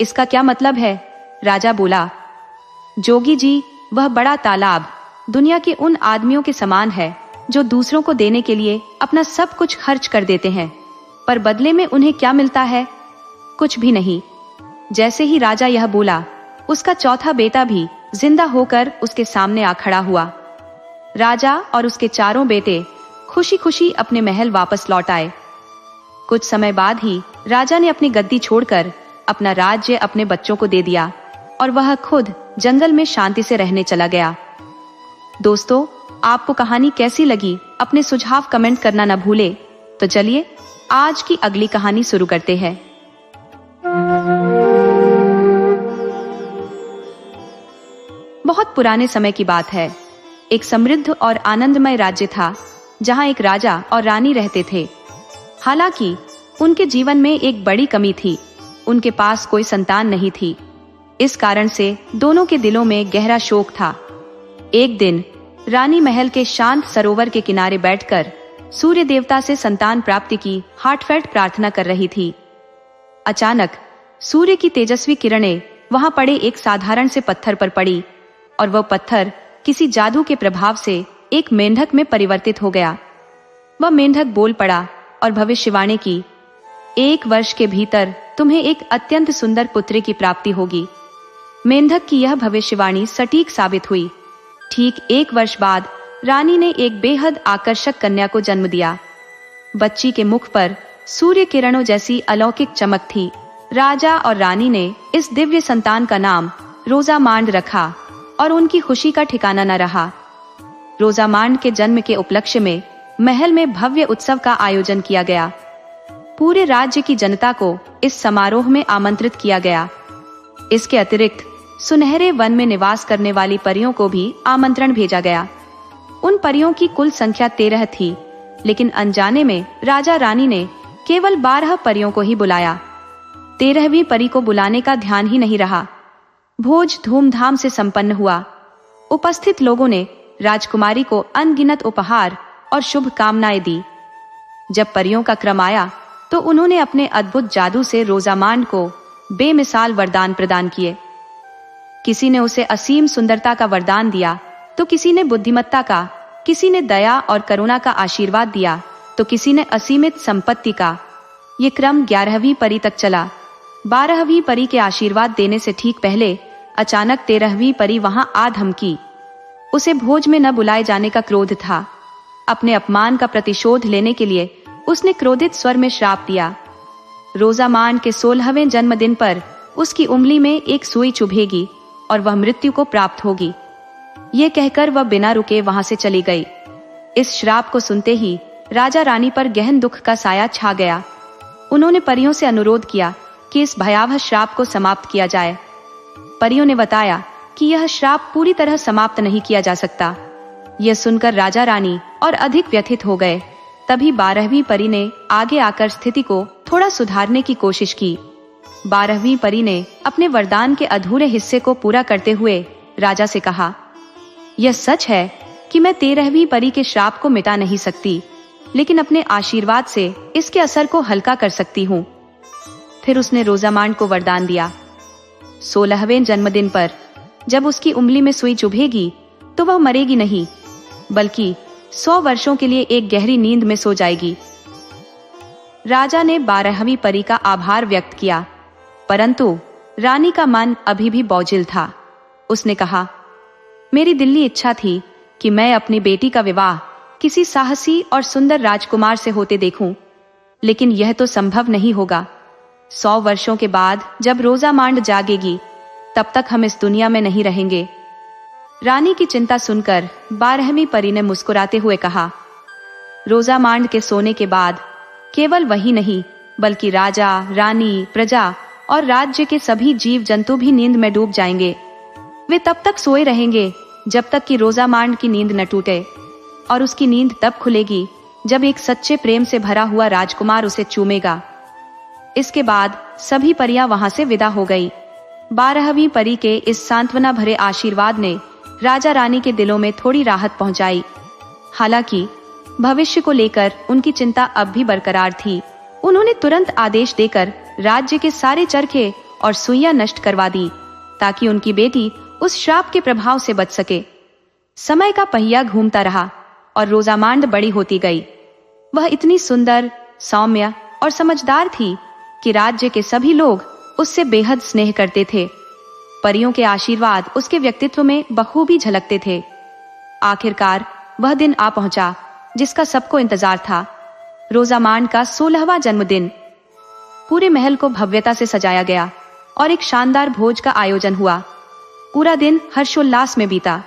इसका क्या मतलब है? राजा बोला, जोगी जी, वह बड़ा तालाब दुनिया के उन आदमियों के समान है जो दूसरों को देने के लिए अपना सब कुछ खर्च कर देते हैं, पर बदले में उन्हें क्या मिलता है? कुछ भी नहीं। जैसे ही राजा यह बोला, उसका चौथा बेटा भी जिंदा होकर उसके सामने आ खड़ा हुआ। राजा और उसके चारों बेटे खुशी खुशी अपने महल वापस लौट आए। कुछ समय बाद ही राजा ने अपनी गद्दी छोड़कर अपना राज्य अपने बच्चों को दे दिया और वह खुद जंगल में शांति से रहने चला गया। दोस्तों, आपको कहानी कैसी लगी? अपने सुझाव कमेंट करना न भूले। तो चलिए आज की अगली कहानी शुरू करते हैं। बहुत पुराने समय की बात है। एक समृद्ध और आनंदमय राज्य था जहां एक राजा और रानी रहते थे। हालांकि उनके जीवन में एक बड़ी कमी थी, उनके पास कोई संतान नहीं थी। इस कारण से दोनों के दिलों में गहरा शोक था। एक दिन रानी महल के शांत सरोवर के किनारे बैठकर सूर्य देवता से संतान प्राप्ति की हार्टफेल्ट प्रार्थना कर रही थी। अचानक सूर्य की तेजस्वी किरणें वहां पड़े एक साधारण से पत्थर पर पड़ी और वह पत्थर किसी जादू के प्रभाव से एक मेंढक में परिवर्तित हो गया। वह मेंढक बोल पड़ा और भविष्यवाणी की, 1 वर्ष के भीतर तुम्हें एक अत्यंत सुंदर पुत्री की प्राप्ति होगी। मेंढक की यह भविष्यवाणी सटीक साबित हुई। ठीक 1 वर्ष बाद रानी ने एक बेहद आकर्षक कन्या को जन्म दिया। बच्ची के मुख पर सूर्य किरणों जैसी अलौकिक चमक थी। राजा और रानी ने इस दिव्य संतान का नाम रोजामांड रखा और उनकी खुशी का ठिकाना न रहा। रोजामांड के जन्म के उपलक्ष्य में महल में भव्य उत्सव का आयोजन किया गया। पूरे राज्य की जनता को इस समारोह में आमंत्रित किया गया। इसके अतिरिक्त सुनहरे वन में निवास करने वाली परियों को भी आमंत्रण भेजा गया। उन परियों की कुल संख्या 13 थी, लेकिन अनजाने में राजा रानी ने केवल 12 परियों को ही बुलाया। 13वीं परी को बुलाने का ध्यान ही नहीं रहा। भोज धूमधाम से संपन्न हुआ। उपस्थित लोगों ने राजकुमारी को अनगिनत उपहार और शुभकामनाएं दी। जब परियों का क्रम आया तो उन्होंने अपने अद्भुत जादू से रोजामांड को बेमिसाल वरदान प्रदान किए। किसी ने उसे असीम सुंदरता का वरदान दिया, तो किसी ने बुद्धिमत्ता का, किसी ने दया और करुणा का आशीर्वाद दिया, तो किसी ने असीमित संपत्ति का। ये क्रम 11वीं परी तक चला। 12वीं परी के आशीर्वाद देने से ठीक पहले अचानक 13वीं परी वहां आ धमकी। उसे भोज में न बुलाए जाने का क्रोध था। अपने अपमान का प्रतिशोध लेने के लिए उसने क्रोधित स्वर में श्राप दिया। रोजामांड के 16वें जन्मदिन पर उसकी उंगली में एक सुई चुभेगी और वह मृत्यु को प्राप्त होगी। ये कहकर वह बिना रुके वहां से चली गई। इस श्राप को सुनते ही राजा रानी पर गहन दुख का साया छा गया। उन्होंने परियों से अनुरोध किया कि इस भयावह श्राप को समाप्त किया जाए। परियों ने बताया कि यह श्राप पूरी तरह समाप्त नहीं किया जा सकता। यह सुनकर राजा रानी और अधिक व्यथित हो गए। तभी 12वीं परी ने आगे आकर स्थिति को थोड़ा सुधारने की कोशिश की। 12वीं परी ने अपने वरदान के अधूरे हिस्से को पूरा करते हुए राजा से कहा, यह सच है कि मैं 13वीं परी के श्राप को मिटा नहीं सकती, लेकिन अपने आशीर्वाद से इसके असर को हल्का कर सकती हूँ। फिर उसने रोजामांड को वरदान दिया, 16वें जन्मदिन पर जब उसकी उंगली में सुई चुभेगी तो वह मरेगी नहीं, बल्कि 100 वर्षों के लिए एक गहरी नींद में सो जाएगी। राजा ने 12वीं परी का आभार व्यक्त किया, परंतु रानी का मन अभी भी बोझिल था। उसने कहा, मेरी दिली इच्छा थी कि मैं अपनी बेटी का विवाह किसी साहसी और सुंदर राजकुमार से होते देखूं, लेकिन यह तो संभव नहीं होगा। 100 वर्षों के बाद जब रोजामांड जागेगी, तब तक हम इस दुनिया में नहीं रहेंगे। रानी की चिंता सुनकर 12वीं परी ने मुस्कुराते हुए कहा, रोजामांड के सोने के बाद केवल वही नहीं, बल्कि राजा, रानी, प्रजा और राज्य के सभी जीव जंतु भी नींद में डूब जाएंगे। वे तब तक सोए रहेंगे जब तक कि रोजामांड की नींद न टूटे, और उसकी नींद तब खुलेगी जब एक सच्चे प्रेम से भरा हुआ राजकुमार उसे चूमेगा। इसके बाद सभी परियां वहां से विदा हो गई। 12वीं परी के इस सांत्वना भरे आशीर्वाद ने राजा रानी के दिलों में थोड़ी राहत पहुंचाई। हालांकि भविष्य को लेकर उनकी चिंता अब भी बरकरार थी। उन्होंने तुरंत आदेश देकर राज्य के सारे चरखे और सुइयां नष्ट करवा दी, ताकि उनकी बेटी उस श्राप के प्रभाव से बच सके। समय का पहिया घूमता रहा और रोजामांड बड़ी होती गई। वह इतनी सुंदर, सौम्य और समझदार थी कि राज्य के सभी लोग उससे बेहद स्नेह करते थे। परियों के आशीर्वाद उसके व्यक्तित्व में बखूबी झलकते थे। आखिरकार वह दिन आ पहुंचा जिसका सबको इंतजार था, रोजामांड का 16वां जन्मदिन। पूरे महल को भव्यता से सजाया गया और एक शानदार भोज का आयोजन हुआ। पूरा दिन हर्षोल्लास में बीता।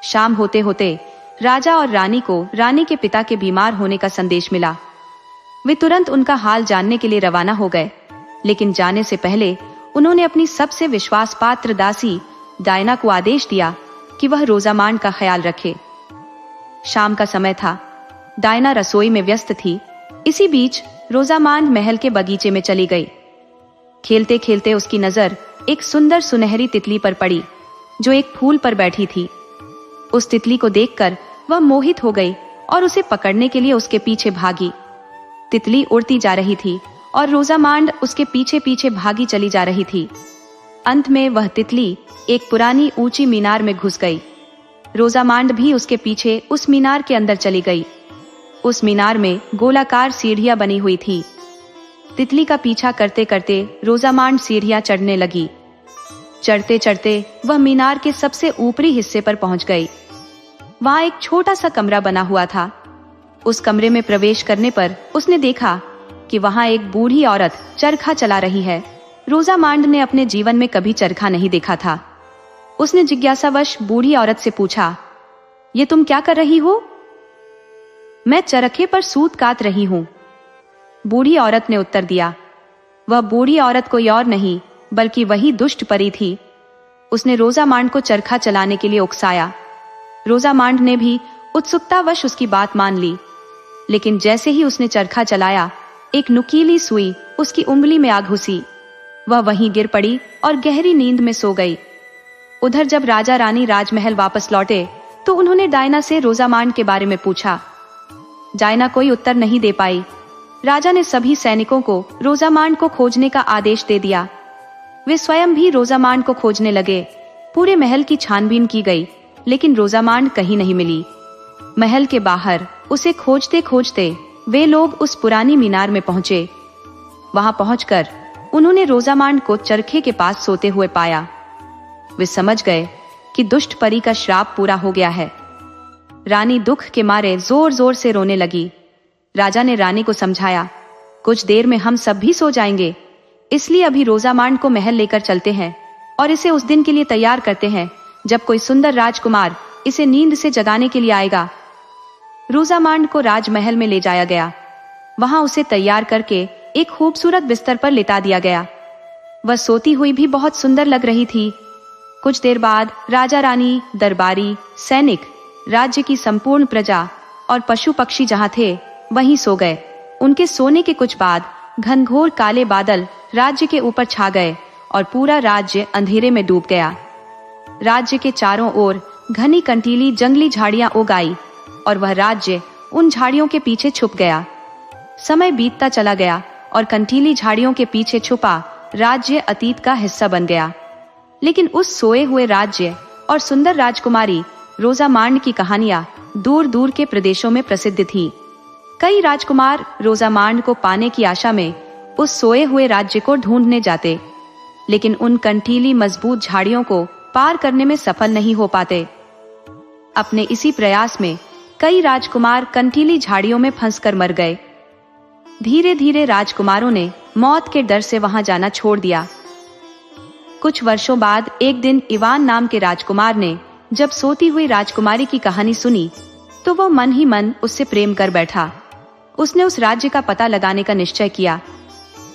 शाम होते होते राजा और रानी को रानी के पिता के बीमार होने का संदेश मिला। वे तुरंत उनका हाल जानने के लिए रवाना हो गए, लेकिन जाने से पहले उन्होंने अपनी सबसे विश्वास पात्र दासी डायना को आदेश दिया कि वह रोजामांड का ख्याल रखे। शाम का समय था। डायना रसोई में व्यस्त थी। इसी बीच रोजामांड महल के बगीचे में चली गई। खेलते खेलते उसकी नजर एक सुंदर सुनहरी तितली पर पड़ी, जो एक फूल पर बैठी थी। उस तितली को देखकर वह मोहित हो गई और उसे पकड़ने के लिए उसके पीछे भागी। तितली उड़ती जा रही थी और रोजामांड उसके पीछे पीछे भागी चली जा रही थी। अंत में वह तितली एक पुरानी ऊंची मीनार में घुस गई। रोजामांड भी उसके पीछे उस मीनार के अंदर चली गई। उस मीनार में गोलाकार सीढ़ियां बनी हुई थी। तितली का पीछा करते करते रोजामांड सीढ़ियां चढ़ने लगी। चढ़ते चढ़ते वह मीनार के सबसे ऊपरी हिस्से पर पहुंच गई। वहां एक छोटा सा कमरा बना हुआ था। उस कमरे में प्रवेश करने पर उसने देखा कि वहाँ एक बूढ़ी औरत चरखा चला रही है। रोजामांड ने अपने जीवन में कभी चरखा नहीं देखा था। उसने जिज्ञासावश बूढ़ी औरत से पूछा, ये तुम क्या कर रही हो? मैं चरखे पर सूत काट रही हूँ, बूढ़ी औरत ने उत्तर दिया। वह बूढ़ी औरत कोई और नहीं बल्कि वही दुष्ट परी थी। उसने रोजामांड को चरखा चलाने के लिए उकसाया। रोजामांड ने भी उत्सुकतावश उसकी बात मान ली, लेकिन जैसे ही उसने चरखा चलाया, एक नुकीली सुई उसकी उंगली में आ घुसी। वह वहीं गिर पड़ी और गहरी नींद में सो गई। उधर जब राजा रानी राजमहल वापस लौटे तो उन्होंने डायना से रोजामांड के बारे में पूछा। डायना कोई उत्तर नहीं दे पाई। राजा ने सभी सैनिकों को रोजामांड को खोजने का आदेश दे दिया। वे स्वयं भी रोजामांड को खोजने लगे। पूरे महल की छानबीन की गई, लेकिन रोजामांड कहीं नहीं मिली। महल के बाहर उसे खोजते खोजते वे लोग उस पुरानी मीनार में पहुंचे। वहां पहुंचकर उन्होंने रोजामांड को चरखे के पास सोते हुए पाया। वे समझ गए कि दुष्ट परी का श्राप पूरा हो गया है। रानी दुख के मारे जोर जोर से रोने लगी। राजा ने रानी को समझाया, कुछ देर में हम सब भी सो जाएंगे, इसलिए अभी रोजामांड को महल लेकर चलते हैं और इसे उस दिन के लिए तैयार करते हैं जब कोई सुंदर राजकुमार इसे नींद से जगाने के लिए आएगा। रोजामांड को राजमहल में ले जाया गया। वहां उसे तैयार करके एक खूबसूरत बिस्तर पर लिटा दिया गया। वह सोती हुई भी बहुत सुंदर लग रही थी। कुछ देर बाद राजा रानी, दरबारी, सैनिक, राज्य की संपूर्ण प्रजा और पशु पक्षी जहां थे वहीं सो गए। उनके सोने के कुछ बाद घनघोर काले बादल राज्य के ऊपर छा गए और पूरा राज्य अंधेरे में डूब गया। राज्य के चारों ओर घनी कंटीली जंगली झाड़ियां उग आई और वह राज्य उन झाड़ियों के पीछे छुप गया। समय बीतता चला गया और कंटीली झाड़ियों के पीछे छुपा राज्य अतीत का हिस्सा बन गया। लेकिन उस सोए हुए राज्य और सुंदर राजकुमारी रोजामांड की कहानियां दूर दूर के प्रदेशों में प्रसिद्ध थी। कई राजकुमार रोजामांड को पाने की आशा में उस सोए हुए राज्य को ढूंढने जाते, लेकिन उन कंटीली मजबूत झाड़ियों को पार करने में सफल नहीं हो पाते। अपने इसी प्रयास में कई राजकुमार कंटीली झाड़ियों में फंसकर मर गए। धीरे धीरे राजकुमारों ने मौत के डर से वहां जाना छोड़ दिया। कुछ वर्षों बाद एक दिन इवान नाम के राजकुमार ने जब सोती हुई राजकुमारी की कहानी सुनी तो वो मन ही मन उससे प्रेम कर बैठा। उसने उस राज्य का पता लगाने का निश्चय किया।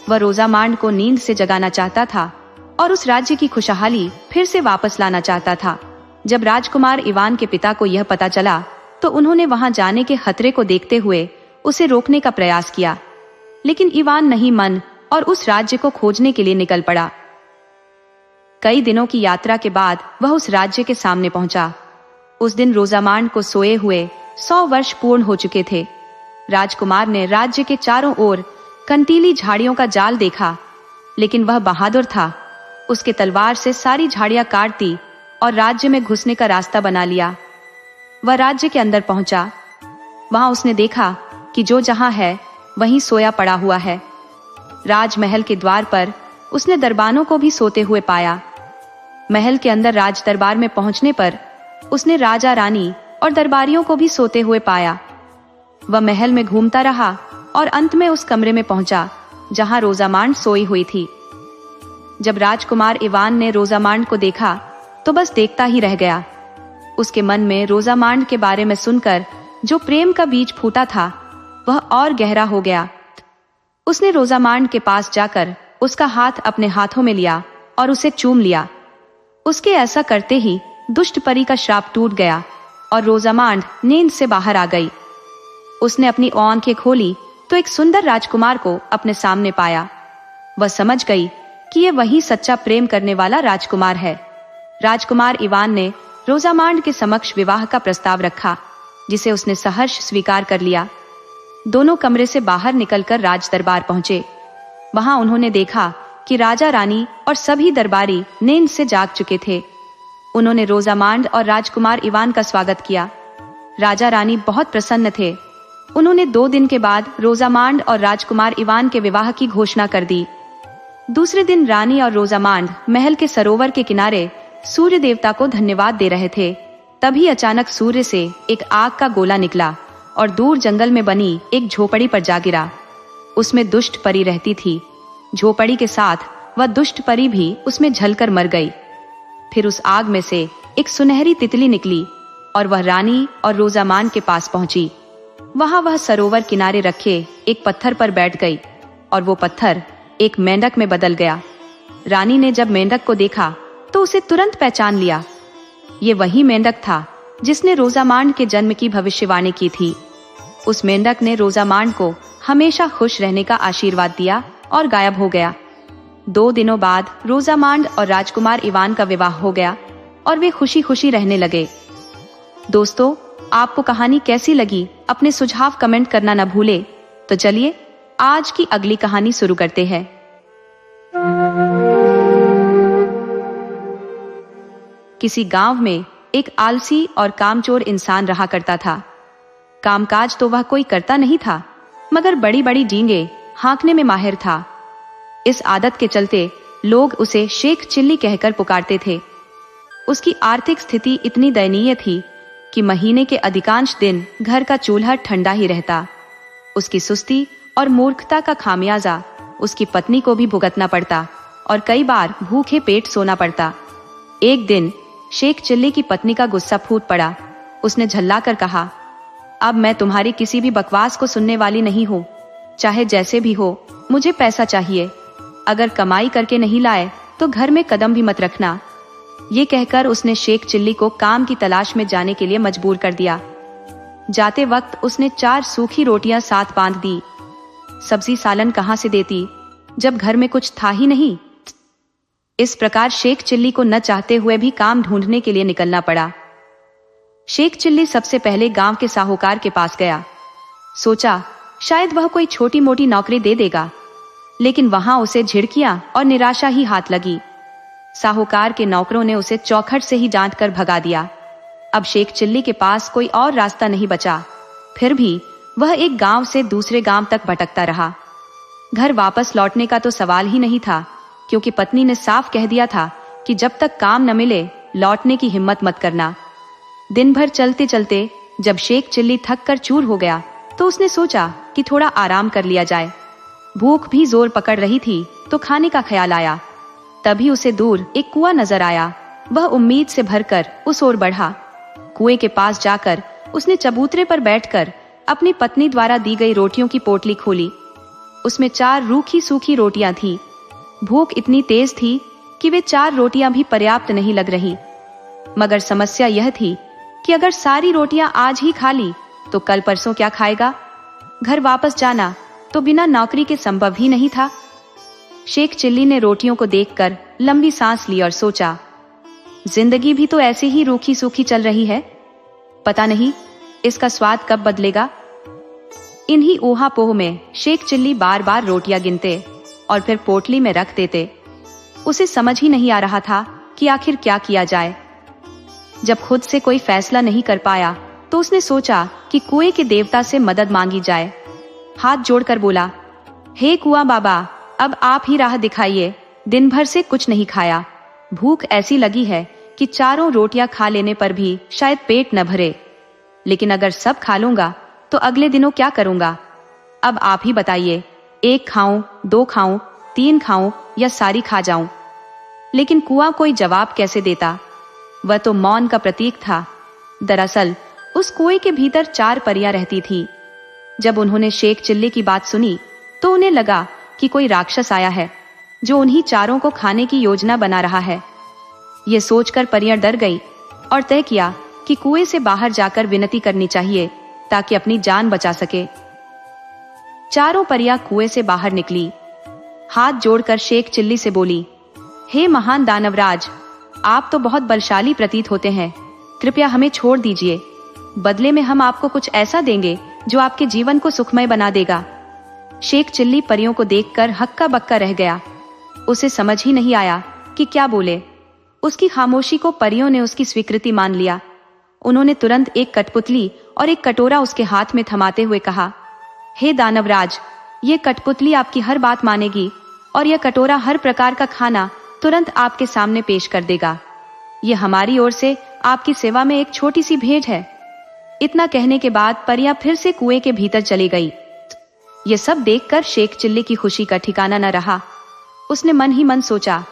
वह रोजामांड को नींद से जगाना चाहता था और उस राज्य की खुशहाली फिर से वापस लाना चाहता था। जब राजकुमार इवान के पिता को यह पता चला तो उन्होंने वहां जाने के खतरे को देखते हुए उसे रोकने का प्रयास किया, लेकिन इवान नहीं मन और उस राज्य को खोजने के लिए निकल पड़ा। कई दिनों की यात्रा के बाद वह उस राज्य के सामने पहुंचा। उस दिन रोजामांड को सोए हुए 100 वर्ष पूर्ण हो चुके थे। राजकुमार ने राज्य के चारों ओर कंटीली झाड़ियों का जाल देखा, लेकिन वह बहादुर था। उसके तलवार से सारी झाड़ियां काट दी और राज्य में घुसने का रास्ता बना लिया। वह राज्य के अंदर पहुंचा। वहां उसने देखा कि जो जहां है वहीं सोया पड़ा हुआ है। राजमहल के द्वार पर उसने दरबानों को भी सोते हुए पाया। महल के अंदर राज दरबार में पहुंचने पर उसने राजा रानी और दरबारियों को भी सोते हुए पाया। वह महल में घूमता रहा और अंत में उस कमरे में पहुंचा जहां रोजामांड सोई हुई थी। जब राजकुमार इवान ने रोजामांड को देखा तो बस देखता ही रह गया। उसके मन में रोजामांड के बारे में सुनकर जो प्रेम का बीज फूटा था वह और गहरा हो गया। उसने रोजामांड के पास जाकर उसका हाथ अपने हाथों में लिया और उसे चूम लिया। उसके ऐसा करते ही दुष्ट परी का श्राप टूट गया और रोजामांड नींद से बाहर आ गई। उसने अपनी आंखें खोली तो एक सुंदर राजकुमार को अपने सामने पाया। वह समझ गई कि यह वही सच्चा प्रेम करने वाला राजकुमार है। राजकुमार इवान ने रोजामांड के समक्ष विवाह का प्रस्ताव रखा, जिसे उसने सहर्ष स्वीकार कर लिया। दोनों कमरे से बाहर निकलकर राज दरबार पहुंचे। वहां उन्होंने देखा कि राजा रानी और सभी दरबारी नींद से जाग चुके थे। उन्होंने रोजामांड और राजकुमार इवान का स्वागत किया। राजा रानी बहुत प्रसन्न थे। उन्होंने 2 दिन के बाद रोजामांड और राजकुमार इवान के विवाह की घोषणा कर दी। दूसरे दिन रानी और रोजामांड महल के सरोवर के किनारे सूर्य देवता को धन्यवाद दे रहे थे। तभी अचानक सूर्य से एक आग का गोला निकला और दूर जंगल में बनी एक झोपड़ी पर जा गिरा। उसमें दुष्ट परी रहती थी। झोपड़ी के साथ वह दुष्ट परी भी उसमें जलकर मर गई। फिर उस आग में से एक सुनहरी तितली निकली और वह रानी और रोजामान के पास पहुंची। वहां वह सरोवर किनारे रखे एक पत्थर पर बैठ गई और वो पत्थर एक मेंढक में बदल गया। रानी ने जब मेंढक को देखा तो उसे तुरंत पहचान लिया। ये वही मेंढक था जिसने रोजामांड के जन्म की भविष्यवाणी की थी। उस मेंढक ने रोजामांड को हमेशा खुश रहने का आशीर्वाद दिया और गायब हो गया। 2 दिनों बाद रोजामांड और राजकुमार इवान का विवाह हो गया और वे खुशी खुशी रहने लगे। दोस्तों, आपको कहानी कैसी लगी अपने सुझाव कमेंट करना न भूले। तो चलिए आज की अगली कहानी शुरू करते हैं। किसी गांव में एक आलसी और कामचोर इंसान रहा करता था। कामकाज तो वह कोई करता नहीं था, मगर बड़ी बड़ी डींगे हाँकने में माहिर था। इस आदत के चलते लोग उसे शेख चिल्ली कहकर पुकारते थे। उसकी आर्थिक स्थिति इतनी दयनीय थी कि महीने के अधिकांश दिन घर का चूल्हा ठंडा ही रहता। उसकी सुस्ती और मूर्खता का खामियाजा उसकी पत्नी को भी भुगतना पड़ता और कई बार भूखे पेट सोना पड़ता। एक दिन शेख चिल्ली की पत्नी का गुस्सा फूट पड़ा। उसने झल्लाकर कहा, अब मैं तुम्हारी किसी भी बकवास को सुनने वाली नहीं हूँ। चाहे जैसे भी हो, मुझे पैसा चाहिए। अगर कमाई करके नहीं लाए तो घर में कदम भी मत रखना। ये कहकर उसने शेख चिल्ली को काम की तलाश में जाने के लिए मजबूर कर दिया। जाते वक्त उसने 4 सूखी रोटियां साथ बांध दी। सब्जी सालन कहां से देती जब घर में कुछ था ही नहीं। इस प्रकार शेख चिल्ली को न चाहते हुए भी काम ढूंढने के लिए निकलना पड़ा। शेख चिल्ली सबसे पहले गांव के साहूकार के पास गया। सोचा शायद वह कोई छोटी मोटी नौकरी दे देगा, लेकिन वहां उसे झिड़कियां और निराशा ही हाथ लगी। साहूकार के नौकरों ने उसे चौखट से ही डांट कर भगा दिया। अब शेख चिल्ली के पास कोई और रास्ता नहीं बचा। फिर भी वह एक गांव से दूसरे गांव तक भटकता रहा। घर वापस लौटने का तो सवाल ही नहीं था, क्योंकि पत्नी ने साफ कह दिया था कि जब तक काम न मिले लौटने की हिम्मत मत करना। दिन भर चलते चलते जब शेख चिल्ली थक कर चूर हो गया तो उसने सोचा कि थोड़ा आराम कर लिया जाए। भूख भी जोर पकड़ रही थी तो खाने का ख्याल आया। तभी उसे दूर एक कुआं नजर आया। वह उम्मीद से भरकर उस ओर बढ़ा। कुएं के पास जाकर उसने चबूतरे पर बैठकर अपनी पत्नी द्वारा दी गई रोटियों की पोटली खोली। उसमें 4 रूखी सूखी रोटियां थी। भूख इतनी तेज थी कि वे 4 रोटियां भी पर्याप्त नहीं लग रही। मगर समस्या यह थी कि अगर सारी रोटियां आज ही खा ली तो कल परसों क्या खाएगा। घर वापस जाना तो बिना नौकरी के संभव ही नहीं था। शेख चिल्ली ने रोटियों को देखकर लंबी सांस ली और सोचा, जिंदगी भी तो ऐसे ही रूखी सूखी चल रही है। पता नहीं इसका स्वाद कब बदलेगा। इन्हीं ऊहापोह में शेख चिल्ली बार बार रोटियां गिनते और फिर पोटली में रख देते। उसे समझ ही नहीं आ रहा था कि आखिर क्या किया जाए। जब खुद से कोई फैसला नहीं कर पाया तो उसने सोचा कि कुएं के देवता से मदद मांगी जाए। हाथ जोड़कर बोला, हे कुआं बाबा, अब आप ही राह दिखाइए। दिन भर से कुछ नहीं खाया। भूख ऐसी लगी है कि 4 रोटियां खा लेने पर भी शायद पेट न भरे। लेकिन अगर सब खा लूंगा तो अगले दिनों क्या करूंगा। अब आप ही बताइए, 1 खाऊं, 2 खाऊं, 3 खाऊं या सारी खा जाऊं। लेकिन कुआं कोई जवाब कैसे देता। वह तो मौन का प्रतीक था। दरअसल उस कुएं के भीतर 4 परियां रहती थी। जब उन्होंने शेख चिल्ली की बात सुनी तो उन्हें लगा कि कोई राक्षस आया है जो उन्हीं 4 को खाने की योजना बना रहा है। ये सोचकर परियां डर गई और तय किया कि कुएं से बाहर जाकर विनती करनी चाहिए ताकि अपनी जान बचा सके। 4 परियां कुएं से बाहर निकली। हाथ जोड़कर शेख चिल्ली से बोली, हे महान दानवराज, आप तो बहुत बलशाली प्रतीत होते हैं। कृपया हमें छोड़ दीजिए। बदले में हम आपको कुछ ऐसा देंगे जो आपके जीवन को सुखमय बना देगा। शेख चिल्ली परियों को देखकर हक्का बक्का रह गया। उसे समझ ही नहीं आया कि क्या बोले। उसकी खामोशी को परियों ने उसकी स्वीकृति मान लिया। उन्होंने तुरंत एक कठपुतली और एक कटोरा उसके हाथ में थमाते हुए कहा, हे दानवराज, ये कठपुतली आपकी हर बात मानेगी और यह कटोरा हर प्रकार का खाना तुरंत आपके सामने पेश कर देगा। ये हमारी ओर से आपकी सेवा में एक छोटी सी भेंट है। इतना कहने के बाद परियां फिर से कुएं के भीतर चली गई। ये सब देखकर शेख चिल्ली की खुशी का ठिकाना न रहा। उसने मन ही मन सोचा,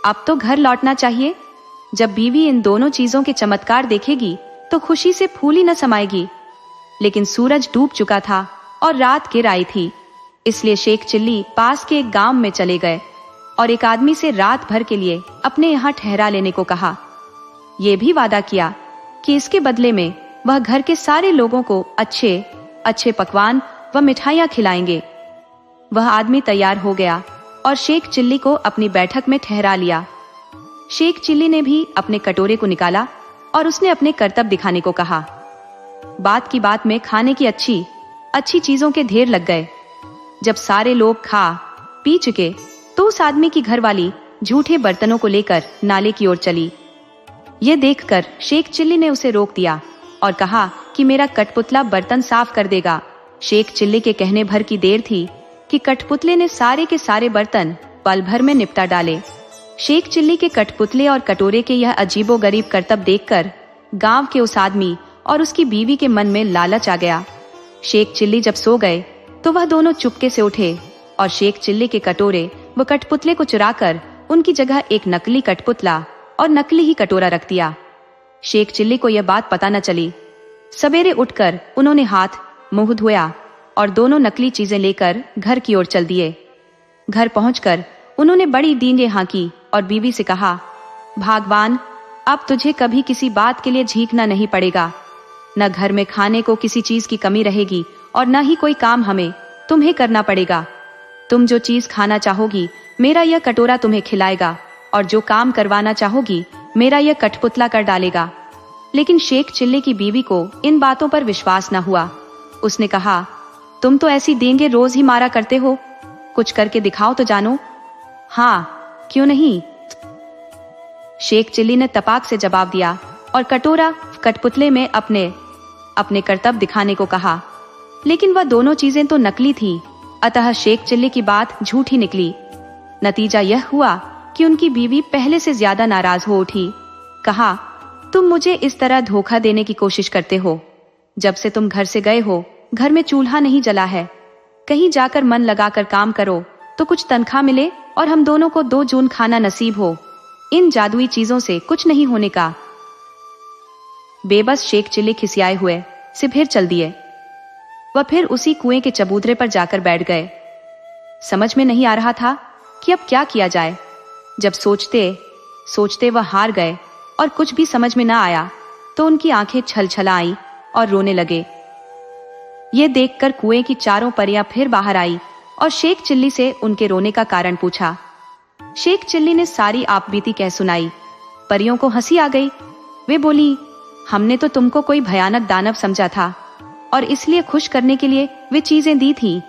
अब तो घर लौटना चाहिए। जब बीवी इन दोनों चीजों के चमत्कार देखेगी तो खुशी से फूल ही न समाएगी। लेकिन सूरज डूब चुका था और रात गिर आई थी, इसलिए शेख चिल्ली पास के एक गांव में चले गए और एक आदमी से रात भर के लिए अपने यहाँ ठहरा लेने को कहा। ये भी वादा किया कि इसके बदले में वह घर के सारे लोगों को अच्छे अच्छे पकवान व मिठाइयाँ खिलाएंगे। वह आदमी तैयार हो गया और शेख चिल्ली को अपनी बैठक में ठहरा लिया। शेख चिल्ली ने भी अपने कटोरे को निकाला और उसने अपने करतब दिखाने को कहा। बात की बात में खाने की अच्छी अच्छी चीजों के ढेर लग गए। जब सारे लोग खा पी चुके तो उस आदमी की घरवाली झूठे बर्तनों को लेकर नाले की ओर चली। यह देखकर शेख चिल्ली ने उसे रोक दिया और कहा कि मेरा कठपुतला बर्तन साफ कर देगा। शेख चिल्ली के कहने भर की देर थी कि कठपुतले ने सारे के सारे बर्तन पल भर में निपटा डाले। शेख चिल्ली के कठपुतले और कटोरे के यह अजीबोगरीब करतब देखकर गांव के उस आदमी और उसकी बीवी के मन में लालच आ गया। शेख चिल्ली जब सो गए तो वह दोनों चुपके से उठे और शेख चिल्ली के कटोरे व कठपुतले को चुराकर उनकी जगह एक नकली कठपुतला और नकली ही कटोरा रख दिया। शेख चिल्ली को यह बात पता न चली। सवेरे उठकर उन्होंने हाथ मुंह धोया और दोनों नकली चीजें लेकर घर की ओर चल दिए। घर पहुंचकर उन्होंने बड़ी डींगे हाँकी और बीवी से कहा, भगवान, अब तुझे कभी किसी बात के लिए झीकना नहीं पड़ेगा। न घर में खाने को किसी चीज की कमी रहेगी और न ही कोई काम हमें तुम्हें करना पड़ेगा। तुम जो चीज खाना चाहोगी मेरा यह कटोरा तुम्हें खिलाएगा और जो काम करवाना चाहोगी मेरा यह कठपुतला कर डालेगा। लेकिन शेख चिल्ली की बीवी को इन बातों पर विश्वास न हुआ। उसने कहा, तुम तो ऐसी डींगे रोज ही मारा करते हो, कुछ करके दिखाओ तो जानो। हाँ, क्यों नहीं। शेख चिल्ली ने तपाक से जवाब दिया और कटोरा कठपुतले में अपने करतब दिखाने को कहा। लेकिन वह दोनों चीजें तो नकली थी, अतः शेख चिल्ली की बात झूठी निकली। नतीजा यह हुआ कि उनकी बीवी पहले से ज्यादा नाराज हो उठी। कहा, तुम मुझे इस तरह धोखा देने की कोशिश करते हो। जब से तुम घर से गए हो घर में चूल्हा नहीं जला है। कहीं जाकर मन लगाकर काम करो तो कुछ तनख्वाह मिले और हम दोनों को 2 जून खाना नसीब हो। इन जादुई चीजों से कुछ नहीं होने का। बेबस शेख चिल्ली खिसियाए हुए से फिर चल दिए। वह फिर उसी कुएं के चबूतरे पर जाकर बैठ गए। समझ में नहीं आ रहा था कि अब क्या किया जाए। जब सोचते सोचते वह हार गए और कुछ भी समझ में न आया तो उनकी आंखें छलछला आईं और रोने लगे। ये देखकर कुएं की चारों परियां फिर बाहर आई और शेख चिल्ली से उनके रोने का कारण पूछा। शेख चिल्ली ने सारी आपबीती कह सुनाई। परियों को हंसी आ गई। वे बोली, हमने तो तुमको कोई भयानक दानव समझा था और इसलिए खुश करने के लिए वे चीजें दी थी,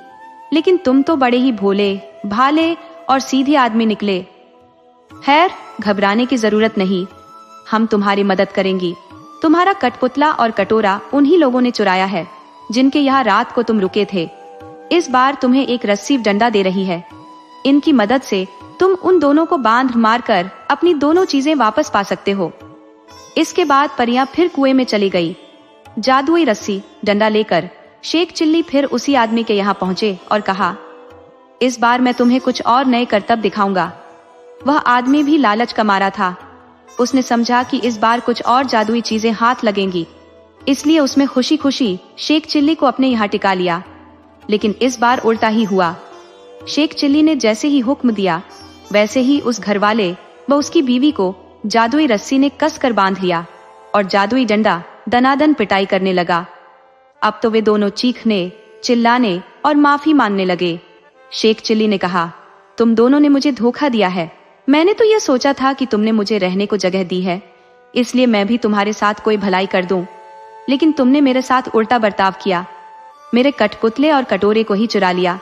लेकिन तुम तो बड़े ही भोले भाले और सीधे आदमी निकले। खैर, घबराने की जरूरत नहीं, हम तुम्हारी मदद करेंगी। तुम्हारा कठपुतला और कटोरा उन्हीं लोगों ने चुराया है जिनके यहाँ रात को तुम रुके थे। इस बार तुम्हें एक रस्सी डंडा दे रही है। इनकी मदद से तुम उन दोनों को बांध मार कर अपनी दोनों चीजें वापस पा सकते हो। इसके बाद परियां फिर कुएं में चली गई। जादुई रस्सी डंडा लेकर शेख चिल्ली फिर उसी आदमी के यहाँ पहुंचे और कहा, इस बार मैं तुम्हें कुछ और नए करतब दिखाऊंगा। वह आदमी भी लालच का मारा था। उसने समझा कि इस बार कुछ और जादुई चीजें हाथ लगेंगी, इसलिए उसमें खुशी खुशी शेख चिल्ली को अपने यहाँ टिका लिया। लेकिन इस बार उल्टा ही हुआ। शेख चिल्ली ने जैसे ही हुक्म दिया वैसे ही उस घरवाले व उसकी बीवी को जादुई रस्सी ने कस कर बांध लिया और जादुई डंडा दनादन पिटाई करने लगा। अब तो वे दोनों चीखने चिल्लाने और माफी मांगने लगे। शेख चिल्ली ने कहा, तुम दोनों ने मुझे धोखा दिया है। मैंने तो यह सोचा था कि तुमने मुझे रहने को जगह दी है, इसलिए मैं भी तुम्हारे साथ कोई भलाई कर दूं। लेकिन तुमने मेरे साथ उल्टा बर्ताव किया, मेरे कठपुतले और कटोरे को ही चुरा लिया।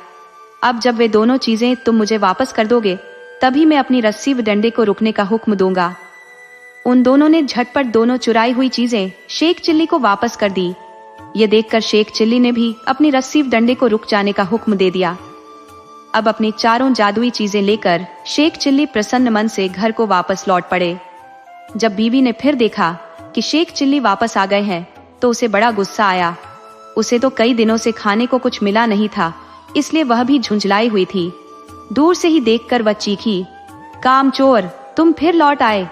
अब जब वे दोनों चीजें तुम मुझे वापस कर दोगे तभी मैं अपनी रस्सी व डंडे को रुकने का हुक्म दूंगा। उन दोनों ने झटपट दोनों चुराई हुई चीजें शेख चिल्ली को वापस कर दी। ये देखकर शेख चिल्ली ने भी अपनी रस्सी व डंडे को रुक जाने का हुक्म दे दिया। अब अपनी चारों जादुई चीजें लेकर शेख चिल्ली प्रसन्न मन से घर को वापस लौट पड़े। जब बीवी ने फिर देखा कि शेख चिल्ली वापस आ गए हैं तो उसे बड़ा गुस्सा आया। उसे तो कई दिनों से खाने को कुछ मिला नहीं था, इसलिए वह भी झुंझलाई हुई थी। दूर से ही देखकर वह चीखी, कामचोर, तुम फिर लौट आए।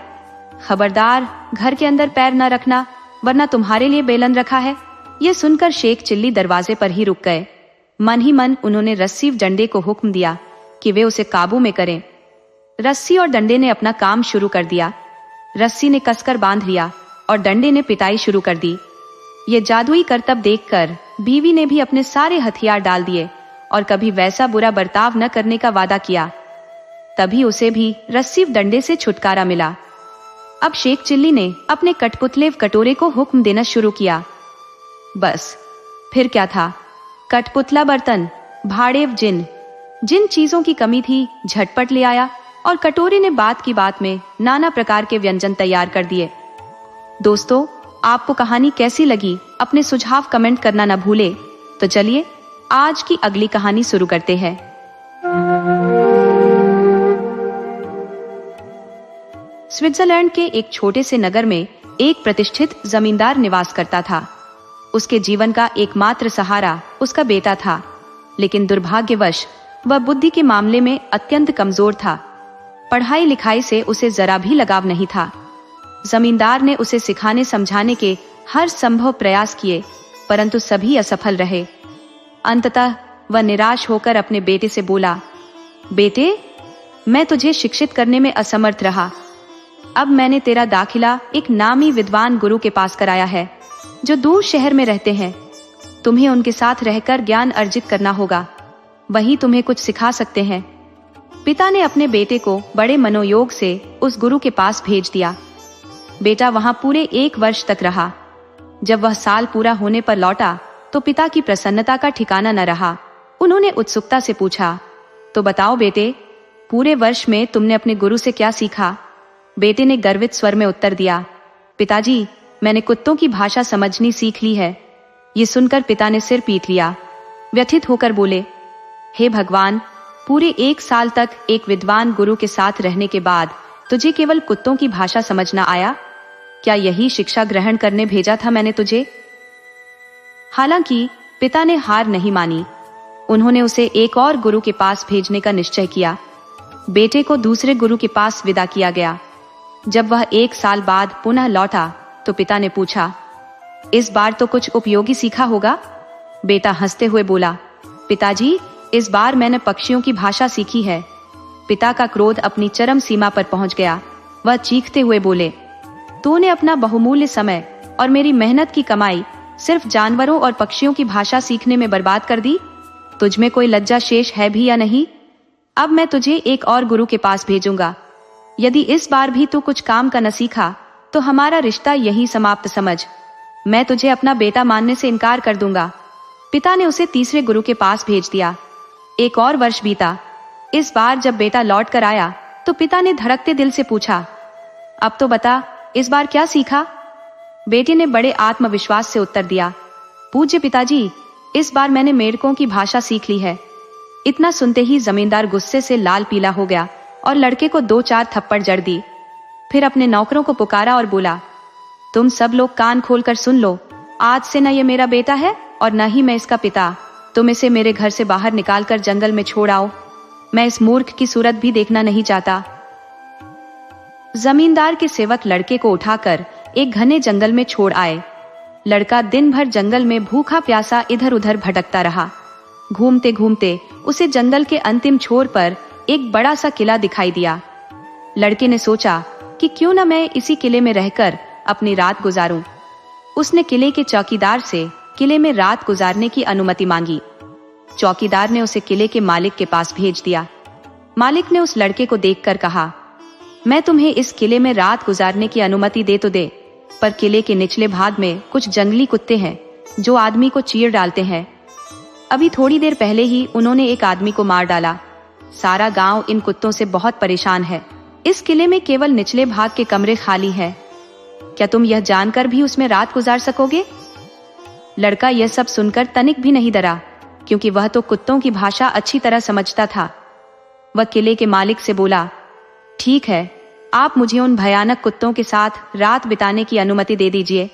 खबरदार, घर के अंदर पैर न रखना, वरना तुम्हारे लिए बेलन रखा है। ये सुनकर शेख चिल्ली दरवाजे पर ही रुक गए। मन ही मन उन्होंने रस्सी डंडे को हुक्म दिया कि वे उसे काबू में करें। रस्सी और डंडे ने अपना काम शुरू कर दिया। रस्सी ने कसकर बांध लिया और डंडे ने पिटाई शुरू कर दी। ये जादुई करतब देखकर बीवी ने भी अपने सारे हथियार डाल दिए और कभी वैसा बुरा बर्ताव न करने का वादा किया। तभी उसे भी रस्सी डंडे से छुटकारा मिला। अब शेख चिल्ली ने अपने कठपुतले कटोरे को हुक्म देना शुरू किया। बस फिर क्या था, कठपुतला बर्तन, भाड़ेव जिन जिन चीजों की कमी थी झटपट ले आया और कटोरे ने बात की बात में नाना प्रकार के व्यंजन तैयार कर दिए। दोस्तों, आपको कहानी कैसी लगी अपने सुझाव कमेंट करना न भूले। तो चलिए आज की अगली कहानी शुरू करते हैं। स्विट्जरलैंड के एक छोटे से नगर में एक प्रतिष्ठित जमींदार निवास करता था। उसके जीवन का एकमात्र सहारा उसका बेटा था, लेकिन दुर्भाग्यवश वह बुद्धि के मामले में अत्यंत कमजोर था। पढ़ाई लिखाई से उसे जरा भी लगाव नहीं था। जमींदार ने उसे सिखाने समझाने के हर संभव प्रयास किए, परंतु सभी असफल रहे। अंततः वह निराश होकर अपने बेटे से बोला, बेटे, मैं तुझे शिक्षित करने में असमर्थ रहा। अब मैंने तेरा दाखिला एक नामी विद्वान गुरु के पास कराया है, जो दूर शहर में रहते हैं। तुम्हें उनके साथ रहकर ज्ञान अर्जित करना होगा, वही तुम्हें कुछ सिखा सकते हैं। पिता ने अपने बेटे को बड़े मनोयोग से उस गुरु के पास भेज दिया। बेटा वहां पूरे 1 वर्ष तक रहा। जब वह साल पूरा होने पर लौटा तो पिता की प्रसन्नता का ठिकाना न रहा। उन्होंने उत्सुकता से पूछा, तो बताओ बेटे, पूरे वर्ष में तुमने अपने गुरु से क्या सीखा? बेटे ने गर्वित स्वर में उत्तर दिया, पिताजी, मैंने कुत्तों की भाषा समझनी सीख ली है। ये सुनकर पिता ने सिर पीट लिया। व्यथित होकर बोले, हे भगवान, पूरे 1 साल तक एक विद्वान गुरु के साथ रहने के बाद तुझे केवल कुत्तों की भाषा समझना आया? क्या यही शिक्षा ग्रहण करने भेजा था मैंने तुझे? हालांकि पिता ने हार नहीं मानी। उन्होंने उसे एक और गुरु के पास भेजने का निश्चय किया। बेटे को दूसरे गुरु के पास विदा किया गया। जब वह 1 साल बाद पुनः लौटा तो पिता ने पूछा, इस बार तो कुछ उपयोगी सीखा होगा? बेटा हंसते हुए बोला, पिताजी, इस बार मैंने पक्षियों की भाषा सीखी है। पिता का क्रोध अपनी चरम सीमा पर पहुंच गया। वह चीखते हुए बोले, तूने अपना बहुमूल्य समय और मेरी मेहनत की कमाई सिर्फ जानवरों और पक्षियों की भाषा सीखने में बर्बाद कर दी। तुझ में कोई लज्जा शेष है भी या नहीं? अब मैं तुझे एक और गुरु के पास भेजूंगा। यदि इस बार भी तू कुछ काम का न सीखा तो हमारा रिश्ता यही समाप्त समझ। मैं तुझे अपना बेटा मानने से इनकार कर दूंगा। पिता ने उसे तीसरे गुरु के पास भेज दिया। 1 और वर्ष बीता। इस बार जब बेटा लौट कर आया तो पिता ने धड़कते दिल से पूछा, अब तो बता, इस बार क्या सीखा? बेटे ने बड़े आत्मविश्वास से उत्तर दिया, पूज्य पिताजी, इस बार मैंने मेढकों की भाषा सीख ली है। इतना सुनते ही जमींदार गुस्से से लाल पीला हो गया और लड़के को 2-4 थप्पड़ जड़ दी। फिर अपने नौकरों को पुकारा और बोला, तुम सब लोग कान खोलकर सुन लो। आज से न ये मेरा बेटा है और न ही मैं इसका पिता। तुम इसे मेरे घर से बाहर निकालकर जंगल में छोड़ आओ। मैं इस मूर्ख की सूरत भी देखना नहीं चाहता। जमींदार के सेवक लड़के को उठाकर एक घने जंगल में छोड़ आए। लड़का दिन भर जंगल में भूखा प्यासा इधर उधर भटकता रहा। घूमते घूमते उसे जंगल के अंतिम छोर पर एक बड़ा सा किला दिखाई दिया। लड़के ने सोचा कि क्यों न मैं इसी किले में रहकर अपनी रात गुजारूं। उसने किले के चौकीदार से किले में रात गुजारने की अनुमति मांगी। चौकीदार ने उसे किले के मालिक के पास भेज दिया। मालिक ने उस लड़के को देखकर कहा, मैं तुम्हें इस किले में रात गुजारने की अनुमति दे तो दे, पर किले के निचले भाग में कुछ जंगली कुत्ते हैं जो आदमी को चीर डालते हैं। अभी थोड़ी देर पहले ही उन्होंने एक आदमी को मार डाला। सारा गांव इन कुत्तों से बहुत परेशान है। इस किले में केवल निचले भाग के कमरे खाली हैं। क्या तुम यह जानकर भी उसमें रात गुजार सकोगे? लड़का यह सब सुनकर तनिक भी नहीं डरा, क्योंकि वह तो कुत्तों की भाषा अच्छी तरह समझता था। वह किले के मालिक से बोला, ठीक है, आप मुझे उन भयानक कुत्तों के साथ रात बिताने की अनुमति दे दीजिए,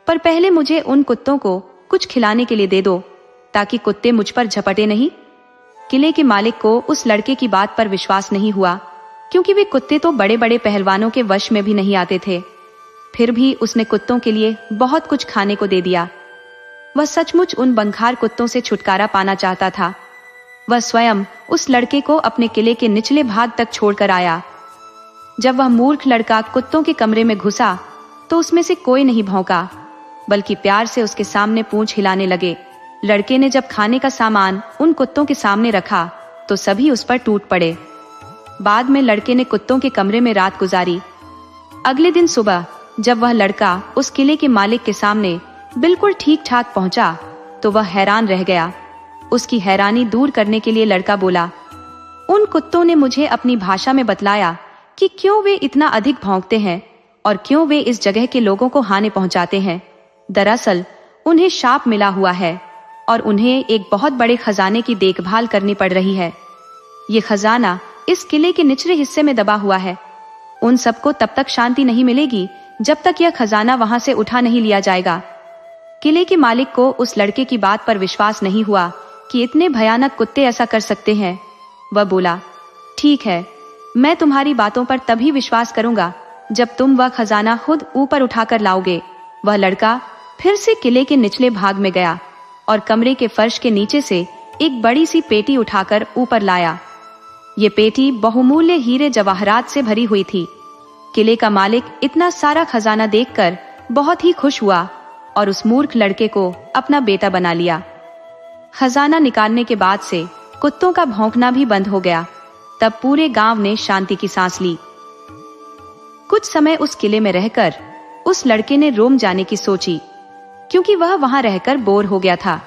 पर पहले मुझे उन कुत्तों को कुछ खिलाने के लिए दे दो, ताकि कुत्ते मुझ पर झपटे नहीं। किले के मालिक को उस लड़के की बात पर विश्वास नहीं हुआ, क्योंकि वे कुत्ते तो बड़े बड़े पहलवानों के वश में भी नहीं आते थे। फिर भी उसने कुत्तों के लिए बहुत कुछ खाने को दे दिया। वह सचमुच उन बंखार कुत्तों से छुटकारा पाना चाहता था। वह स्वयं उस लड़के को अपने किले के निचले भाग तक छोड़कर आया। जब वह मूर्ख लड़का कुत्तों के कमरे में घुसा तो उसमें से कोई नहीं भौंका, बल्कि प्यार से उसके सामने पूंछ हिलाने लगे। लड़के ने जब खाने का सामान उन कुत्तों के सामने रखा तो सभी उस पर टूट पड़े। बाद में लड़के ने कुत्तों के कमरे में रात गुजारी। अगले दिन सुबह जब वह लड़का उस किले के मालिक के सामने बिल्कुल ठीक ठाक पहुंचा तो वह हैरान रह गया। उसकी हैरानी दूर करने के लिए लड़का बोला, उन कुत्तों ने मुझे अपनी भाषा में बतलाया कि क्यों वे इतना अधिक भौंकते हैं और क्यों वे इस जगह के लोगों को हानि पहुंचाते हैं। दरअसल उन्हें शाप मिला हुआ है और उन्हें एक बहुत बड़े खजाने की देखभाल करनी पड़ रही है। ये खजाना इस किले के निचले हिस्से में दबा हुआ है। उन सबको तब तक शांति नहीं मिलेगी जब तक यह खजाना वहां से उठा नहीं लिया जाएगा। किले के मालिक को उस लड़के की बात पर विश्वास नहीं हुआ कि इतने भयानक कुत्ते ऐसा कर सकते हैं। वह बोला, ठीक है, मैं तुम्हारी बातों पर तभी विश्वास करूंगा जब तुम वह खजाना खुद ऊपर उठाकर लाओगे। वह लड़का फिर से किले के निचले भाग में गया और कमरे के फर्श के नीचे से एक बड़ी सी पेटी उठाकर ऊपर लाया। ये पेटी बहुमूल्य हीरे जवाहरात से भरी हुई थी। किले का मालिक इतना सारा खजाना देखकर बहुत ही खुश हुआ और उस मूर्ख लड़के को अपना बेटा बना लिया। खजाना निकालने के बाद से कुत्तों का भौंकना भी बंद हो गया। तब पूरे गांव ने शांति की सांस ली। कुछ समय उस किले में रहकर उस लड़के ने रोम जाने की सोची, क्योंकि वह वहां रहकर बोर हो गया था।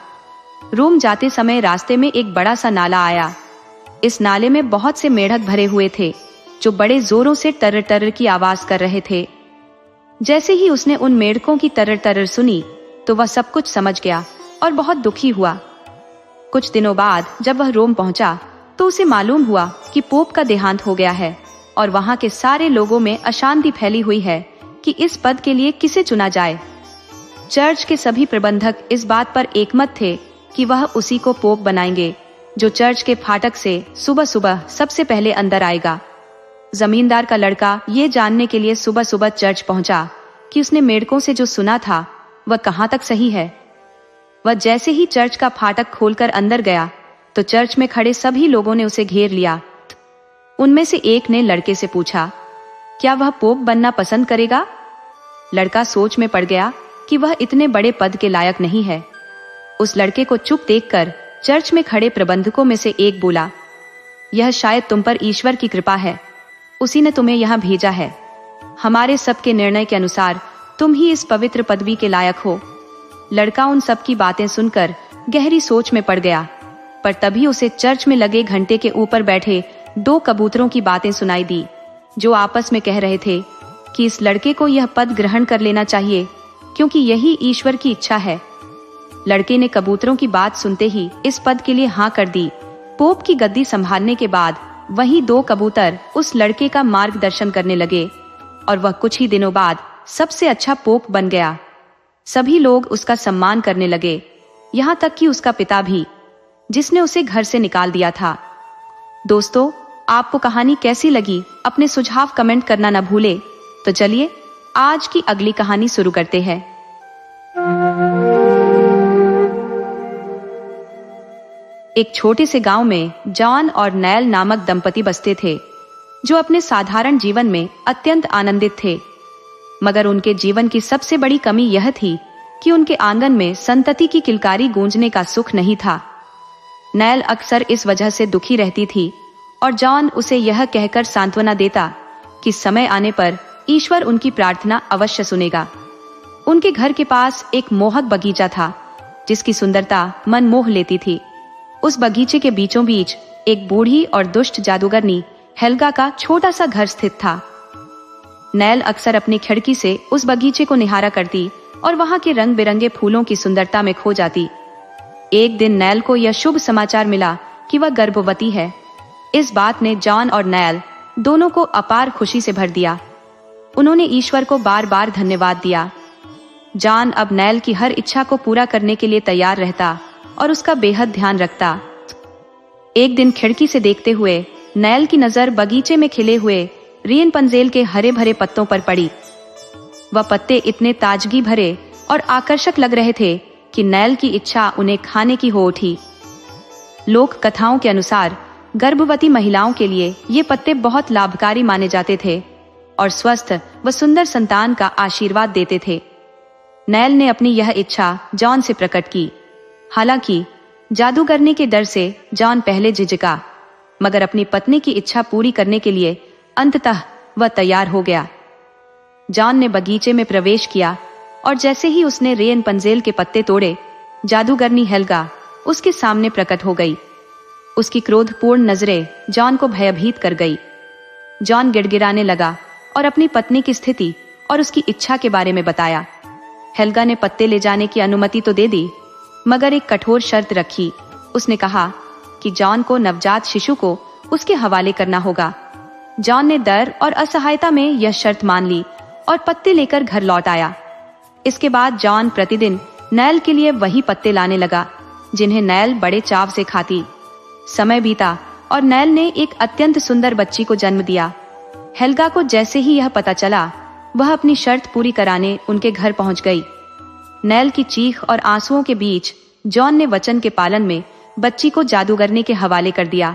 रोम जाते समय रास्ते में एक बड़ा सा नाला आया। इस नाले में बहुत से मेढक भरे हुए थे जो बड़े जोरों से टर्र टर्र की आवाज कर रहे थे। जैसे ही उसने उन मेढकों की टर्र टर्र सुनी तो वह सब कुछ समझ गया और बहुत दुखी हुआ। कुछ दिनों बाद जब वह रोम पहुंचा तो उसे मालूम हुआ कि पोप का देहांत हो गया है और वहां के सारे लोगों में अशांति फैली हुई है कि इस पद के लिए किसे चुना जाए। चर्च के सभी प्रबंधक इस बात पर एकमत थे कि वह उसी को पोप बनाएंगे जो चर्च के फाटक से सुबह सुबह सबसे पहले अंदर आएगा। जमींदार का लड़का ये जानने के लिए सुबह सुबह चर्च पहुंचा कि उसने मेढकों से जो सुना था वह कहां तक सही है। वह जैसे ही चर्च का फाटक खोलकर अंदर गया तो चर्च में खड़े सभी लोगों ने उसे घेर लिया। उनमें से एक ने लड़के से पूछा, क्या वह पोप बनना पसंद करेगा? लड़का सोच में पड़ गया कि वह इतने बड़े पद के लायक नहीं है। उस लड़के को चुप देखकर चर्च में खड़े प्रबंधकों में से एक बोला, यह शायद तुम पर ईश्वर की कृपा है, उसी ने तुम्हें यहाँ भेजा है। हमारे सबके निर्णय के अनुसार तुम ही इस पवित्र पदवी के लायक हो। लड़का उन सब की बातें सुनकर गहरी सोच में पड़ गया, पर तभी उसे चर्च में लगे घंटे के ऊपर बैठे दो कबूतरों की बातें सुनाई दी, जो आपस में कह रहे थे कि इस लड़के को यह पद ग्रहण कर लेना चाहिए, क्योंकि यही ईश्वर की इच्छा है। लड़के ने कबूतरों की बात सुनते ही इस पद के लिए हाँ कर दी। पोप की गद्दी संभालने के बाद वही दो कबूतर उस लड़के का मार्गदर्शन करने लगे और वह कुछ ही दिनों बाद सबसे अच्छा पोप बन गया। सभी लोग उसका सम्मान करने लगे, यहाँ तक कि उसका पिता भी, जिसने उसे घर से निकाल दिया था। दोस्तों, आपको कहानी कैसी लगी अपने सुझाव कमेंट करना न भूले। तो चलिए आज की अगली कहानी शुरू करते हैं। एक छोटे से गांव में जॉन और नैल नामक दंपति बसते थे, जो अपने साधारण जीवन में अत्यंत आनंदित थे। मगर उनके जीवन की सबसे बड़ी कमी यह थी कि उनके आंगन में संतति की किलकारी गूंजने का सुख नहीं था। नैल अक्सर इस वजह से दुखी रहती थी और जॉन उसे यह कहकर सांत्वना देता कि समय आने पर ईश्वर उनकी प्रार्थना अवश्य सुनेगा। उनके घर के पास एक मोहक बगीचा था, जिसकी सुंदरता मन मोह लेती थी। उस बगीचे के बीचों बीच एक बूढ़ी और दुष्ट जादूगरनी हेल्गा का छोटा सा घर स्थित था। नैल अक्सर अपनी खिड़की से उस बगीचे को निहारा करती और वहां के रंग बिरंगे फूलों की सुंदरता में खो जाती। एक दिन नैल को यह शुभ समाचार मिला कि वह गर्भवती है। इस बात ने जॉन और नैल दोनों को अपार खुशी से भर दिया। उन्होंने ईश्वर को बार बार धन्यवाद दिया। जॉन अब नैल की हर इच्छा को पूरा करने के लिए तैयार रहता और उसका बेहद ध्यान रखता। एक दिन खिड़की से देखते हुए नैल की नजर बगीचे में खिले हुए रेन पंजेल के हरे भरे पत्तों पर पड़ी। वह पत्ते इतने ताजगी भरे और आकर्षक लग रहे थे कि नैल की इच्छा उन्हें खाने की हो उठी। लोक कथाओं के अनुसार गर्भवती महिलाओं के लिए ये पत्ते बहुत लाभकारी माने जाते थे और स्वस्थ व सुंदर संतान का आशीर्वाद देते थे। नैल ने अपनी यह इच्छा जॉन से प्रकट की। हालांकि जादूगरनी के डर से जॉन पहले झिझका, मगर अपनी पत्नी की इच्छा पूरी करने के लिए अंततः वह तैयार हो गया। जॉन ने बगीचे में प्रवेश किया और जैसे ही उसने रेन पंजेल के पत्ते तोड़े, जादूगरनी हेल्गा उसके सामने प्रकट हो गई। उसकी क्रोधपूर्ण नजरें जॉन को भयभीत कर गई। जॉन गिड़गिड़ाने लगा और अपनी पत्नी की स्थिति और उसकी इच्छा के बारे में बताया। हेल्गा ने पत्ते ले जाने की अनुमति तो दे दी, मगर एक कठोर शर्त रखी। उसने कहा कि जॉन को नवजात शिशु को उसके हवाले करना होगा। जॉन ने डर और असहायता में यह शर्त मान ली और पत्ते लेकर घर लौट आया। इसके बाद जॉन प्रतिदिन नैल के लिए वही पत्ते लाने लगा जिन्हें नैल बड़े चाव से खाती। समय बीता और नैल ने एक अत्यंत सुंदर बच्ची को जन्म दिया। हेल्गा को जैसे ही यह पता चला, वह अपनी शर्त पूरी कराने उनके घर पहुंच गई। नैल की चीख और आंसुओं के बीच जॉन ने वचन के पालन में बच्ची को जादूगरनी के हवाले कर दिया।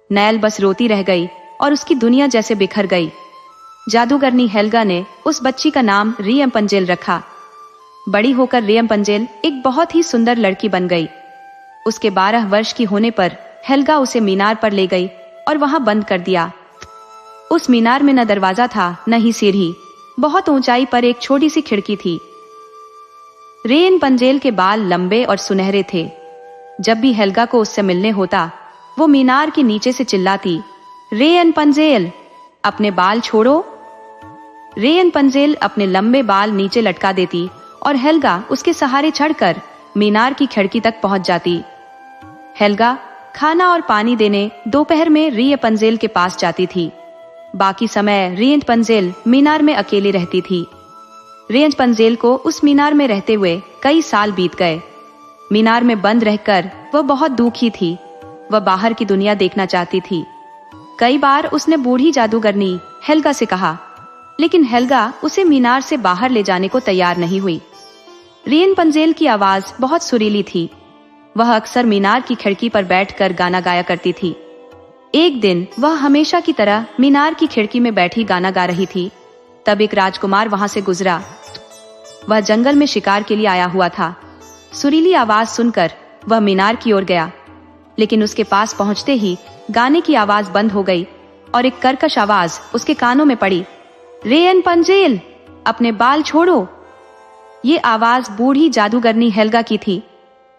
नैल बस रोती रह गई और उसकी दुनिया जैसे बिखर गई। जादूगरनी हेल्गा ने उस बच्ची का नाम रियम पंजेल रखा। बड़ी होकर रियम पंजेल एक बहुत ही सुंदर लड़की बन गई। उसके 12 वर्ष की होने पर हेल्गा उसे मीनार पर ले गई और वहां बंद कर दिया। उस मीनार में न दरवाजा था न ही सीढ़ी, बहुत ऊंचाई पर एक छोटी सी खिड़की थी। रेन पंजेल के बाल लंबे और सुनहरे थे। जब भी हेल्गा को उससे मिलने होता, वो मीनार के नीचे से चिल्लाती, रेन पंजेल, अपने बाल छोड़ो। रेन पंजेल अपने लंबे बाल नीचे लटका देती और हेल्गा उसके सहारे चढ़कर मीनार की खिड़की तक पहुंच जाती। हेल्गा खाना और पानी देने दोपहर में रिय पंजेल के पास जाती थी। बाकी समय रेन पंजेल मीनार में अकेली रहती थी। रेन पंजेल को उस मीनार में रहते हुए कई साल बीत गए। मीनार में बंद रहकर वह बहुत दुखी थी। वह बाहर की दुनिया देखना चाहती थी। कई बार उसने बूढ़ी जादूगरनी हेल्गा से कहा, लेकिन हेल्गा उसे मीनार से बाहर ले जाने को तैयार नहीं हुई। रेन पंजेल की आवाज बहुत सुरीली थी। वह अक्सर मीनार की खिड़की पर बैठकर गाना गाया करती थी। एक दिन वह हमेशा की तरह मीनार की खिड़की में बैठी गाना गा रही थी। तब एक राजकुमार वहां से गुजरा। वह जंगल में शिकार के लिए आया हुआ था। सुरीली आवाज सुनकर वह मीनार की ओर गया, लेकिन उसके पास पहुंचते ही गाने की आवाज बंद हो गई और एक कर्कश आवाज उसके कानों में पड़ी, रेन पंजेल, अपने बाल छोड़ो। ये आवाज बूढ़ी जादूगरनी हेल्गा की थी।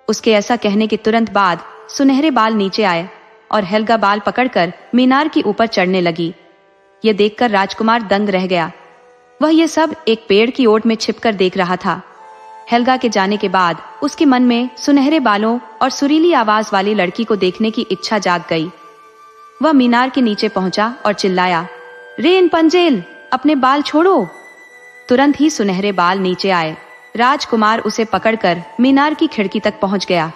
उसके ऐसा कहने के तुरंत बाद सुनहरे बाल नीचे आए और हेल्गा बाल पकड़कर मीनार की ऊपर चढ़ने लगी। यह देखकर राजकुमार दंग रह गया। वह यह सब एक पेड़ की ओट में छिपकर देख रहा था। हेल्गा के जाने के बाद उसके मन में सुनहरे बालों और सुरीली आवाज वाली लड़की को देखने की इच्छा जाग गई। वह मीनार के नीचे पहुंचा और चिल्लाया, रेन पंजेल, अपने बाल छोड़ो। तुरंत ही सुनहरे बाल नीचे आए। राजकुमार उसे पकड़कर मीनार की खिड़की तक पहुंच गया।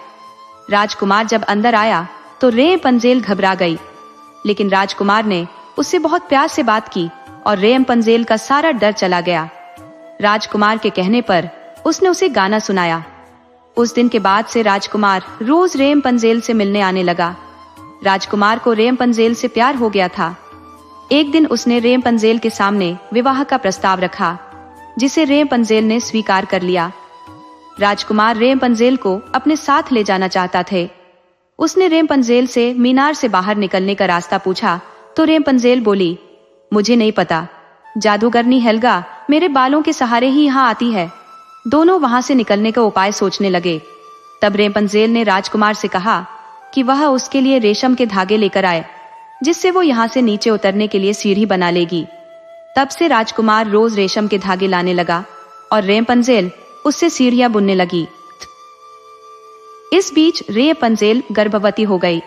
राजकुमार जब अंदर आया तो रेन पंजेल घबरा गई, लेकिन राजकुमार ने उससे बहुत प्यार से बात की और रेन पंजेल का सारा डर चला गया। राजकुमार के कहने पर उसने उसे गाना सुनाया। उस दिन के बाद से राजकुमार रोज रेन पंजेल से मिलने आने लगा। राजकुमार को रेन पंजेल से प्यार हो गया था। एक दिन उसने रेन पंजेल के सामने विवाह का प्रस्ताव रखा, जिसे रेन पंजेल ने स्वीकार कर लिया। राजकुमार रेन पंजेल को अपने साथ ले जाना चाहता थे। उसने रेन पंजेल से मीनार से बाहर निकलने का रास्ता पूछा तो रेन पंजेल बोली, मुझे नहीं पता। जादूगरनी हेल्गा मेरे बालों के सहारे ही यहाँ आती है। दोनों वहां से निकलने का उपाय सोचने लगे। तब रेन पंजेल ने राजकुमार से कहा कि वह उसके लिए रेशम के धागे लेकर आए, जिससे वो यहाँ से नीचे उतरने के लिए सीढ़ी बना लेगी। तब से राजकुमार रोज रेशम के धागे लाने लगा और रेन पंजेल उससे सीढ़ियां बुनने लगी। इस बीच रेन पंजेल गर्भवती हो गई।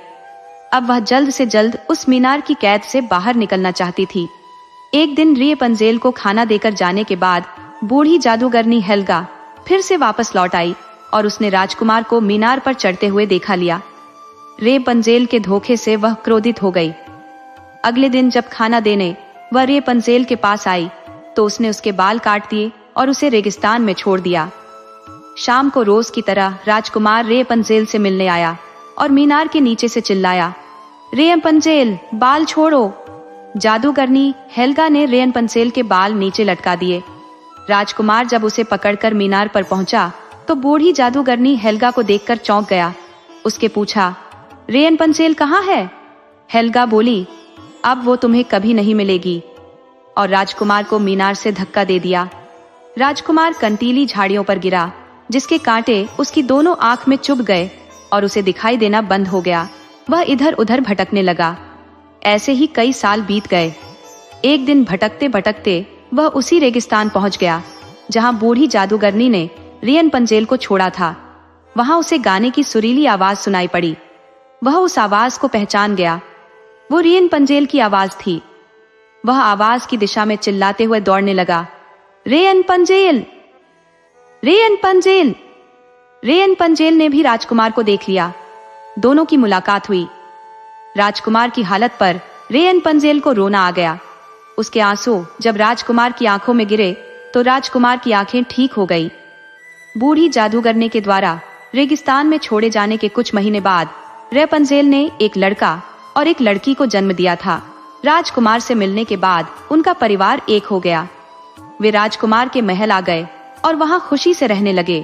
अब वह जल्द से जल्द उस मीनार की कैद से बाहर निकलना चाहती थी। एक दिन रेन पंजेल को खाना देकर जाने के बाद बूढ़ी जादूगरनी हेल्गा फिर से वापस लौट आई और उसने राजकुमार को मीनार पर चढ़ते हुए देखा लिया। रेपंजेल के धोखे से वह क्रोधित हो गई। अगले दिन जब खाना देने वह रेपंजेल के पास आई तो उसने उसके बाल काट दिए और उसे रेगिस्तान में छोड़ दिया। शाम को रोज की तरह राजकुमार रेपंजेल से मिलने आया और मीनार के नीचे से चिल्लाया, रेपंजेल, बाल छोड़ो। जादूगरनी हेल्गा ने रेपंजेल के बाल नीचे लटका दिए। राजकुमार जब उसे पकड़कर मीनार पर पहुंचा तो बूढ़ी जादूगरनी हेल्गा को देखकर चौंक गया। उसके पूछा, रेपंजेल कहाँ है? हेल्गा बोली, अब वो तुम्हें कभी नहीं मिलेगी, और राजकुमार को मीनार से धक्का दे दिया। राजकुमार कंटीली झाड़ियों पर गिरा, जिसके कांटे उसकी दोनों आंख में चुभ गए और उसे दिखाई देना बंद हो गया। वह इधर उधर भटकने लगा। ऐसे ही कई साल बीत गए। एक दिन भटकते भटकते वह उसी रेगिस्तान पहुंच गया जहां बूढ़ी जादूगरनी ने रेपंजेल को छोड़ा था। वहां उसे गाने की सुरीली आवाज सुनाई पड़ी। वह उस आवाज को पहचान गया। वो रेपंजेल की आवाज थी। वह आवाज की दिशा में चिल्लाते हुए दौड़ने लगा, रेपंजेल, रेपंजेल। रेपंजेल ने भी राजकुमार को देख लिया। दोनों की मुलाकात हुई। राजकुमार की हालत पर रेपंजेल को रोना आ गया। उसके आंसू जब राजकुमार की आंखों में गिरे तो राजकुमार की आंखें ठीक हो गई। बूढ़ी जादूगरनी के द्वारा रेगिस्तान में छोड़े जाने के कुछ महीने बाद रेपंजेल ने एक लड़का और एक लड़की को जन्म दिया था। राजकुमार से मिलने के बाद उनका परिवार एक हो गया। वे राजकुमार के महल आ गए और वहां खुशी से रहने लगे।